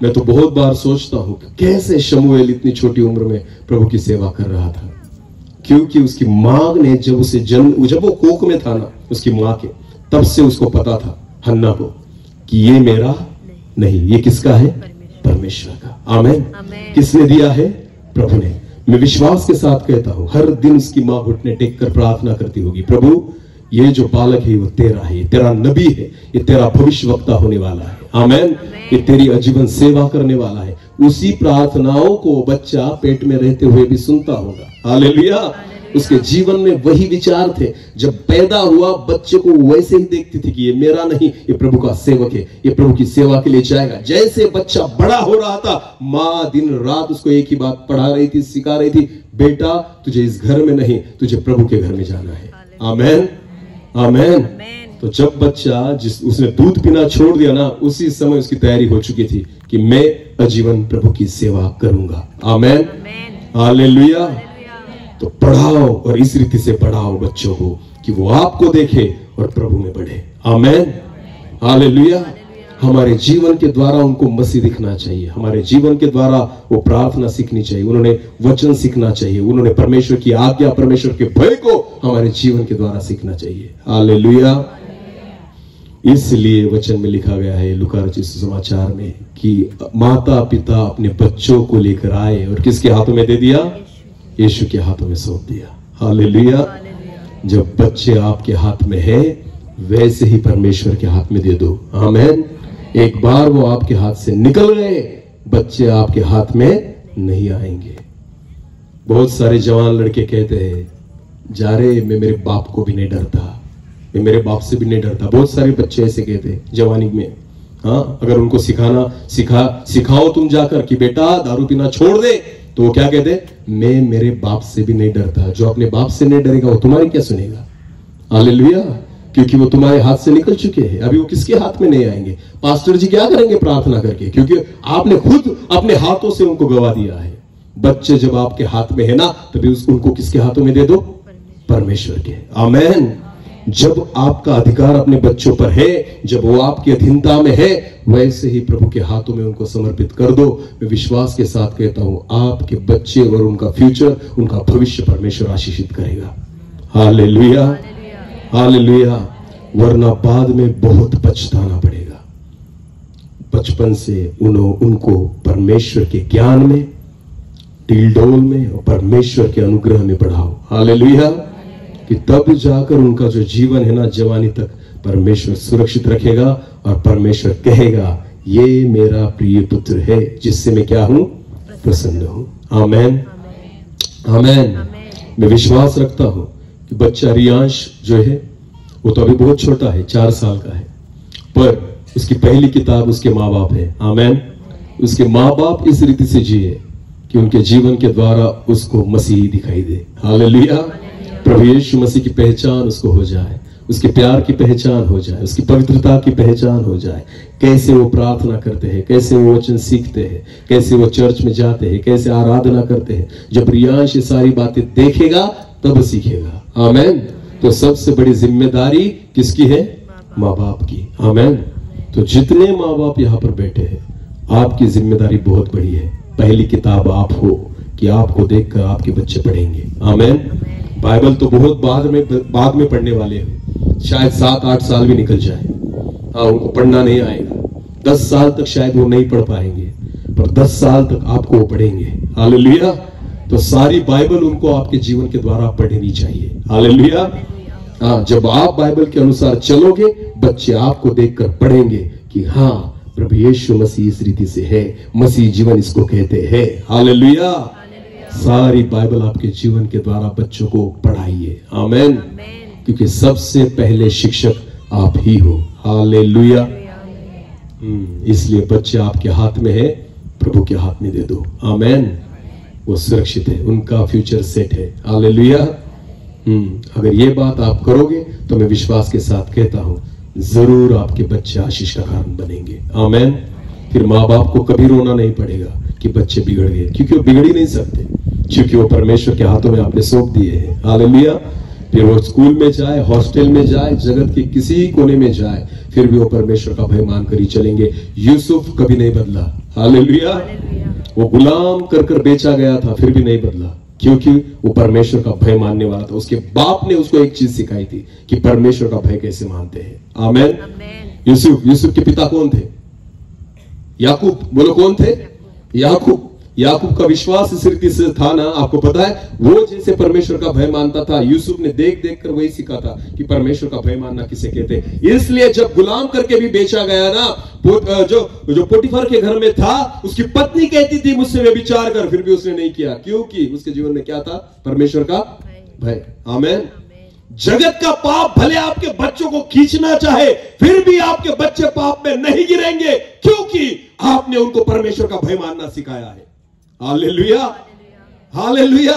मैं तो बहुत बार सोचता हूं कि कैसे शमूएल इतनी छोटी उम्र में प्रभु की सेवा कर रहा था, क्योंकि उसकी मां ने जब वो कोख में था ना, उसकी मां के, तब से उसको पता था हन्ना को कि ये मेरा नहीं, ये किसका है? परमेश्वर का। आमेन। किसने दिया है? प्रभु ने। मैं विश्वास के साथ कहता हूं, हर दिन उसकी मां घुटने टेक कर प्रार्थना करती होगी, प्रभु ये जो बालक है वो तेरा है, ये तेरा नबी है, ये तेरा भविष्यवक्ता होने वाला है। आमेन। ये तेरी आजीवन सेवा करने वाला है। उसी प्रार्थनाओं को बच्चा पेट में रहते हुए भी सुनता होगा। हालेलुया। उसके जीवन में वही विचार थे। जब पैदा हुआ बच्चे को वैसे ही देखती थी कि ये मेरा नहीं, ये प्रभु का सेवक है, ये प्रभु की सेवा के लिए जाएगा। जैसे बच्चा बड़ा हो रहा था, माँ दिन रात उसको एक ही बात पढ़ा रही थी, सिखा रही थी, बेटा तुझे इस घर में नहीं, तुझे प्रभु के घर में जाना है। आमेन। आमेन। तो जब बच्चा उसने दूध पीना छोड़ दिया ना, उसी समय उसकी तैयारी हो चुकी थी कि मैं आजीवन प्रभु की सेवा करूंगा। आमेन। हालेलुया। तो तो पढ़ाओ और इस रीति से पढ़ाओ बच्चों को कि वो आपको देखे और प्रभु में बढ़े। आमेन, हालेलुया। हमारे जीवन के द्वारा उनको मसीह दिखना चाहिए, हमारे जीवन के द्वारा वो प्रार्थना सीखनी चाहिए, उन्होंने वचन सीखना चाहिए, उन्होंने परमेश्वर की आज्ञा, परमेश्वर के भय को हमारे जीवन के द्वारा सीखना चाहिए। हालेलुया। इसलिए वचन में लिखा गया है लूका रचित सुसमाचार में कि माता पिता अपने बच्चों को लेकर आए और किसके हाथों में दे दिया? यीशु के हाथों में सौंप दिया। हालेलुया। जब बच्चे आपके हाथ में है वैसे ही परमेश्वर के हाथ में दे दो। आमेन। एक बार वो आपके हाथ से निकल गए, बच्चे आपके हाथ में नहीं आएंगे। बहुत सारे जवान लड़के कहते हैं जा रे मैं मेरे बाप को भी नहीं डरता, मैं मेरे बाप से भी नहीं डरता। बहुत सारे बच्चे ऐसे कहते हैं जवानी में। हाँ, अगर उनको सिखाओ तुम जाकर कि बेटा दारू पीना छोड़ दे, तो वो क्या कहते? मैं मेरे बाप से भी नहीं डरता। जो अपने बाप से नहीं डरेगा वो तुम्हारी क्या सुनेगा? हालेलुया। क्योंकि वो तुम्हारे हाथ से निकल चुके हैं, अभी वो किसके हाथ में नहीं आएंगे। पास्टर जी क्या करेंगे प्रार्थना करके? क्योंकि आपने खुद अपने हाथों से उनको गवा दिया है। बच्चे जब आपके हाथ में है ना, तभी उनको किसके हाथों में दे दो? परमेश्वर के। आमेन। जब आपका अधिकार अपने बच्चों पर है, जब वो आपकी अधीनता में है, वैसे ही प्रभु के हाथों में उनको समर्पित कर दो। मैं विश्वास के साथ कहता हूं आपके बच्चे और उनका फ्यूचर, उनका भविष्य परमेश्वर आशीषित करेगा। Hallelujah, hallelujah. वरना बाद में बहुत पछताना पड़ेगा। बचपन से उनको परमेश्वर के ज्ञान में, टिलडोल में और परमेश्वर के अनुग्रह में बढ़ाओ। हालेलुया। कि तब जाकर उनका जो जीवन है ना, जवानी तक परमेश्वर सुरक्षित रखेगा और परमेश्वर कहेगा ये मेरा प्रिय पुत्र है जिससे मैं क्या हूं? प्रसन्न हूं। आमेन, आमेन। मैं विश्वास रखता हूं कि बच्चा रियांश जो है वो तो अभी बहुत छोटा है, 4 साल का है, पर उसकी पहली किताब उसके माँ बाप है। आमेन। उसके माँ बाप इस रीति से जिए कि उनके जीवन के द्वारा उसको मसीह दिखाई दे। हालेलुया। प्रभु यीशु मसीह की पहचान उसको हो जाए, उसके प्यार की पहचान हो जाए, उसकी पवित्रता की पहचान हो जाए। कैसे वो प्रार्थना करते हैं, कैसे वो वचन सीखते हैं, कैसे वो चर्च में जाते हैं, कैसे आराधना करते हैं। जब रियांश ये सारी बातें देखेगा तब सीखेगा। आमेन। तो सबसे बड़ी जिम्मेदारी किसकी है? माँ बाप की। आमेन। तो जितने माँ बाप यहाँ पर बैठे हैं, आपकी जिम्मेदारी बहुत बड़ी है। पहली किताब आप हो कि आपको देखकर आपके बच्चे पढ़ेंगे। आमेन। बाइबल तो बहुत बाद में पढ़ने वाले हैं, शायद 7-8 साल भी निकल जाए। हाँ, उनको पढ़ना नहीं आएगा। 10 साल तक शायद वो नहीं पढ़ पाएंगे, पर 10 साल तक आपको वो पढ़ेंगे। हालेलुया। तो सारी बाइबल उनको आपके जीवन के द्वारा पढ़नी चाहिए। हालेलुया। हाँ, जब आप बाइबल के अनुसार चलोगे, बच्चे आपको देखकर पढ़ेंगे कि हाँ प्रभु यीशु मसीह इस रीति से है, मसीह जीवन इसको कहते हैं। हालेलुया। सारी बाइबल आपके जीवन के द्वारा बच्चों को पढ़ाइए। आमेन। क्योंकि सबसे पहले शिक्षक आप ही हो। हालेलुया। इसलिए बच्चे आपके हाथ में है, प्रभु के हाथ में दे दो। आमेन। वो सुरक्षित है, उनका फ्यूचर सेट है। हालेलुया। अगर ये बात आप करोगे तो मैं विश्वास के साथ कहता हूं जरूर आपके बच्चे आशीष का कारण बनेंगे। आमेन। फिर माँ बाप को कभी रोना नहीं पड़ेगा कि बच्चे बिगड़ गए, क्योंकि वो बिगड़ ही नहीं सकते, क्योंकि वो परमेश्वर के हाथों में आपने सौंप दिए हैं। हालेलुया। फिर वो स्कूल में जाए, हॉस्टल में जाए, जगत के किसी कोने में जाए, फिर भी वो परमेश्वर का भय मानकर ही चलेंगे। यूसुफ कभी नहीं बदला। हालेलुया। वो गुलाम कर बेचा गया था, फिर भी नहीं बदला, क्योंकि वो परमेश्वर का भय मानने वाला था। उसके बाप ने उसको एक चीज सिखाई थी कि परमेश्वर का भय कैसे मानते हैं। आमेन। यूसुफ के पिता कौन थे? याकूब। बोलो कौन थे? याकूब। याकूब का विश्वास इस रीति से था ना, आपको पता है, वो जैसे परमेश्वर का भय मानता था, यूसुफ ने देख देख कर वही सीखा था कि परमेश्वर का भय मानना किसे कहते हैं। इसलिए जब गुलाम करके भी बेचा गया ना, जो पोटीफर के घर में था, उसकी पत्नी कहती थी मुझसे व्यभिचार कर, फिर भी उसने नहीं किया, क्योंकि उसके जीवन में क्या था? परमेश्वर का भय। आमेन। जगत का पाप भले आपके बच्चों को खींचना चाहे, फिर भी आपके बच्चे पाप में नहीं गिरेंगे, क्योंकि आपने उनको परमेश्वर का भय मानना सिखाया है। हालेलुया। हालेलुया।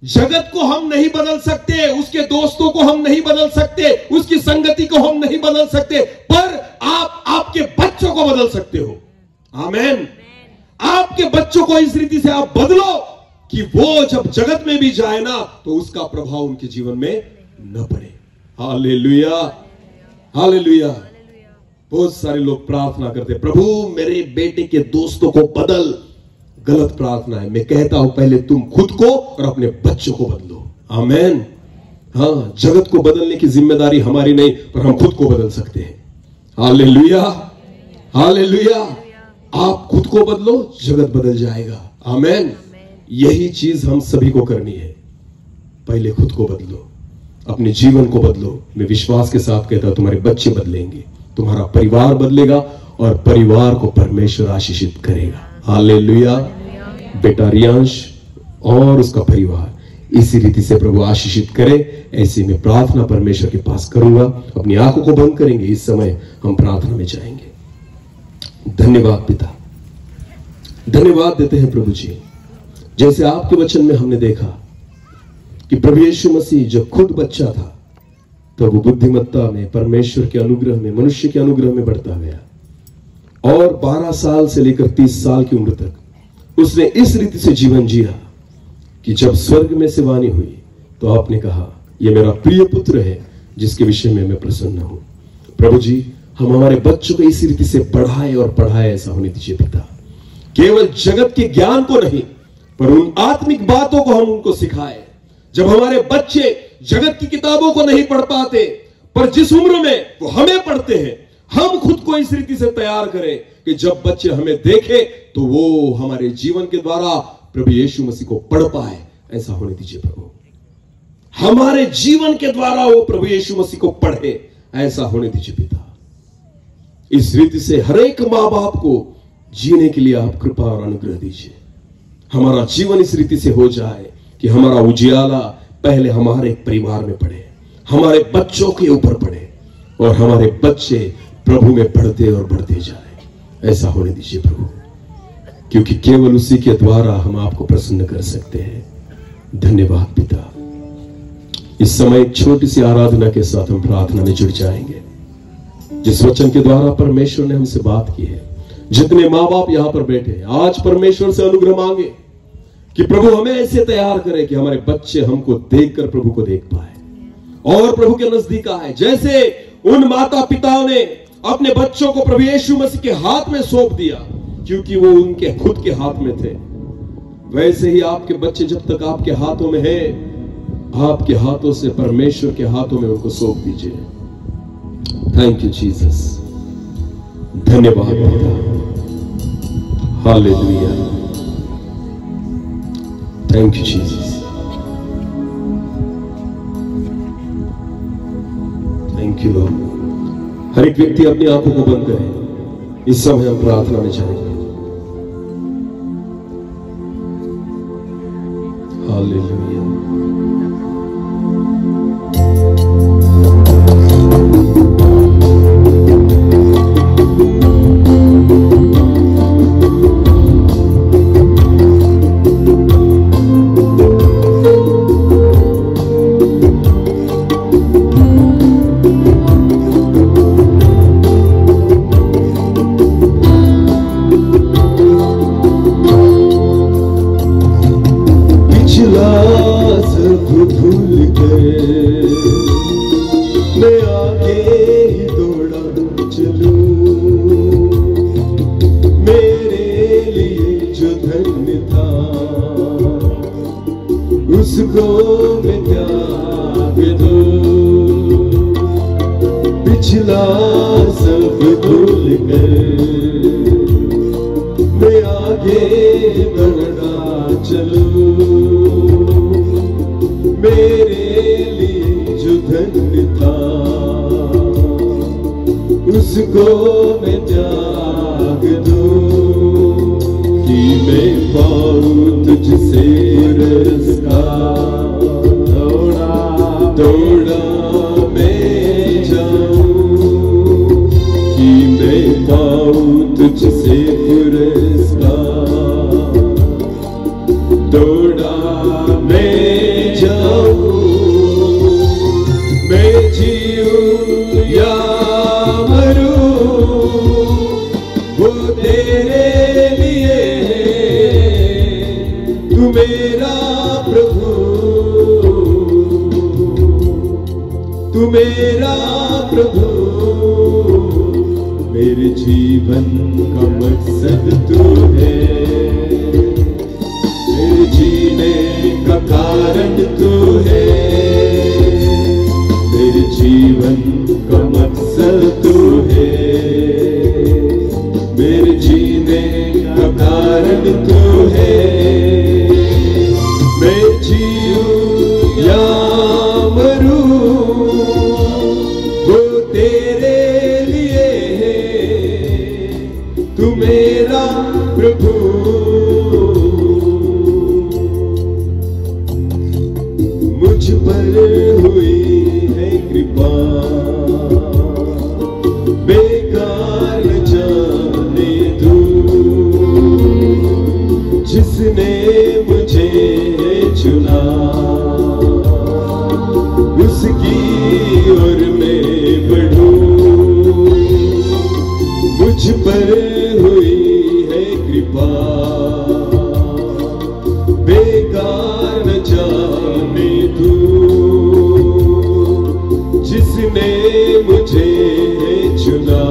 जगत को हम नहीं बदल सकते, उसके दोस्तों को हम नहीं बदल सकते, उसकी संगति को हम नहीं बदल सकते, पर आप आपके बच्चों को बदल सकते हो। आमेन। आपके बच्चों को इस रीति से आप बदलो कि वो जब जगत में भी जाए ना तो उसका प्रभाव उनके जीवन में न पड़े। Hallelujah, hallelujah. बहुत सारे लोग प्रार्थना करते, प्रभु मेरे बेटे के दोस्तों को बदल। गलत प्रार्थना है। मैं कहता हूं पहले तुम खुद को और अपने बच्चों को बदलो। आमेन। हाँ, जगत को बदलने की जिम्मेदारी हमारी नहीं, पर हम खुद को बदल सकते हैं। Hallelujah, hallelujah. आप खुद को बदलो, जगत बदल जाएगा। आमेन। यही चीज हम सभी को करनी है। पहले खुद को बदलो, अपने जीवन को बदलो। मैं विश्वास के साथ कहता हूं तुम्हारे बच्चे बदलेंगे, तुम्हारा परिवार बदलेगा और परिवार को परमेश्वर आशीषित करेगा। हालेलुया। बेटा रियांश और उसका परिवार इसी रीति से प्रभु आशीषित करे, ऐसी मैं प्रार्थना परमेश्वर के पास करूंगा। अपनी आंखों को बंद करेंगे, इस समय हम प्रार्थना में जाएंगे। धन्यवाद पिता, धन्यवाद देते हैं प्रभु जी। जैसे आपके वचन में हमने देखा कि प्रभु यीशु मसीह जब खुद बच्चा था तो वो बुद्धिमत्ता में, परमेश्वर के अनुग्रह में, मनुष्य के अनुग्रह में बढ़ता गया और 12 साल से लेकर 30 साल की उम्र तक उसने इस रीति से जीवन जिया कि जब स्वर्ग में से वाणी हुई तो आपने कहा यह मेरा प्रिय पुत्र है जिसके विषय में मैं प्रसन्न हूं। प्रभु जी, हम हमारे बच्चों को इसी रीति से पढ़ाए और पढ़ाए, ऐसा होने दीजिए पिता। केवल जगत के ज्ञान को नहीं, पर उन आत्मिक बातों को हम उनको सिखाए। जब हमारे बच्चे जगत की किताबों को नहीं पढ़ पाते, पर जिस उम्र में वो हमें पढ़ते हैं, हम खुद को इस रीति से तैयार करें कि जब बच्चे हमें देखे तो वो हमारे जीवन के द्वारा प्रभु यीशु मसीह को पढ़ पाए। ऐसा होने दीजिए प्रभु। हमारे जीवन के द्वारा वो प्रभु यीशु मसीह को पढ़े, ऐसा होने दीजिए पिता। इस रीति से हर एक मां बाप को जीने के लिए आप कृपा और अनुग्रह दीजिए। हमारा जीवन इस रीति से हो जाए कि हमारा उजियाला पहले हमारे परिवार में पड़े, हमारे बच्चों के ऊपर पड़े और हमारे बच्चे प्रभु में बढ़ते और बढ़ते जाए। ऐसा होने दीजिए प्रभु, क्योंकि केवल उसी के द्वारा हम आपको प्रसन्न कर सकते हैं। धन्यवाद पिता। इस समय एक छोटी सी आराधना के साथ हम प्रार्थना में जुड़ जाएंगे, जिस वचन के द्वारा परमेश्वर ने हमसे बात की है। जितने मां बाप यहां पर बैठे हैं, आज परमेश्वर से अनुग्रह मांगे कि प्रभु हमें ऐसे तैयार करे कि हमारे बच्चे हमको देखकर प्रभु को देख पाए और प्रभु के नजदीक आए। जैसे उन माता पिताओं ने अपने बच्चों को प्रभु यीशु मसीह के हाथ में सौंप दिया क्योंकि वो उनके खुद के हाथ में थे, वैसे ही आपके बच्चे जब तक आपके हाथों में है, आपके हाथों से परमेश्वर के हाथों में उनको सौंप दीजिए। Thank you Jesus. धन्यवाद पिता। Hallelujah. Thank you Jesus. Thank you Lord. हर एक व्यक्ति अपनी आंखों को बंद करे, इस समय हम प्रार्थना में जाएंगे। हालेलुया। मैं जीऊं या मरूं प्रभु, तू मेरा प्रभु, मेरे जीवन का मकसद तू है, मेरे जीने का कारण तू है, मेरे जीवन का मकसद तू है, मेरे जीने का कारण तू है। मैं जीऊं या मरूं वो तेरे लिए है, तू मेरा प्रभु। मुझ पर हुई है कृपा, बेकार न जाने दूं, जिसने मुझे चुना उसकी ओर मैं बढ़ूं। मुझ पर हुई है कृपा, बेकार न जाने दूं, जिसने मुझे चुना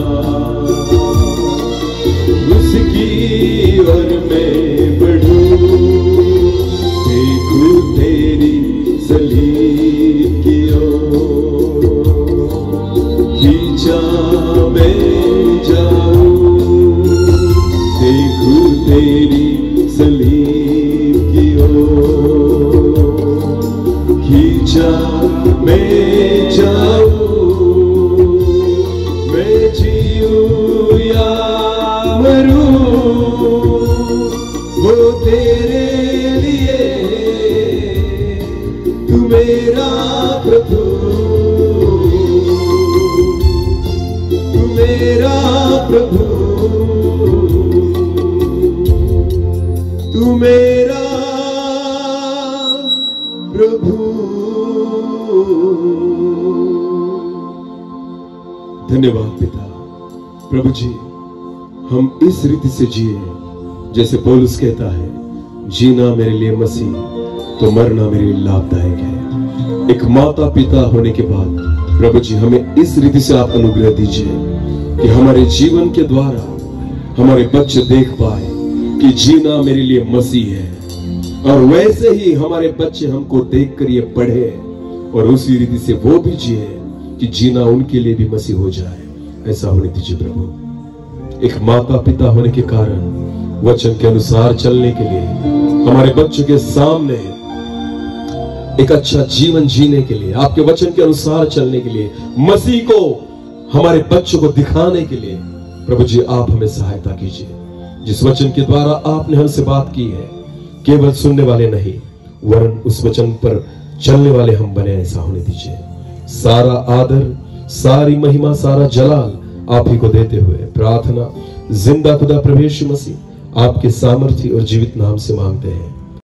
उसकी ओर मैं बढ़ूं। देखूं तेरी सलीब की ओर, खींचा मैं जाऊं। देखूं तेरी सलीब की ओर, खींचा मैं जाऊं। मैं जीऊं या मरूं वो तेरे लिए, तू मेरा प्रभु, तू मेरा प्रभु, तू मेरा प्रभु। धन्यवाद पिता। प्रभु जी, हम इस रीति से जिए जैसे पौलुस कहता है, जीना मेरे लिए मसीह तो मरना मेरे लिए लाभदायक है। एक माता पिता होने के बाद प्रभु जी हमें इस रीति से आप अनुग्रह दीजिए कि हमारे जीवन के द्वारा हमारे बच्चे देख पाए कि जीना मेरे लिए मसीह है, और वैसे ही हमारे बच्चे हमको देखकर ये पढ़े और उसी रीति से वो भी जिए कि जीना उनके लिए भी मसीह हो जाए। ऐसा होने दीजिए प्रभु। एक माता पिता होने के कारण वचन के अनुसार चलने के लिए, हमारे बच्चों के सामने एक अच्छा जीवन जीने के लिए, आपके वचन के अनुसार चलने के लिए, मसीह को हमारे बच्चों को दिखाने के लिए प्रभु जी आप हमें सहायता कीजिए। जिस वचन के द्वारा आपने हमसे बात की है, केवल सुनने वाले नहीं वरन उस वचन पर चलने वाले हम बने। ऐसा होने दीजिए। सारा आदर, सारी महिमा, सारा जलाल आप ही को देते हुए प्रार्थना जिंदा खुदा प्रभु यीशु मसीह आपके सामर्थी और जीवित नाम से मांगते हैं।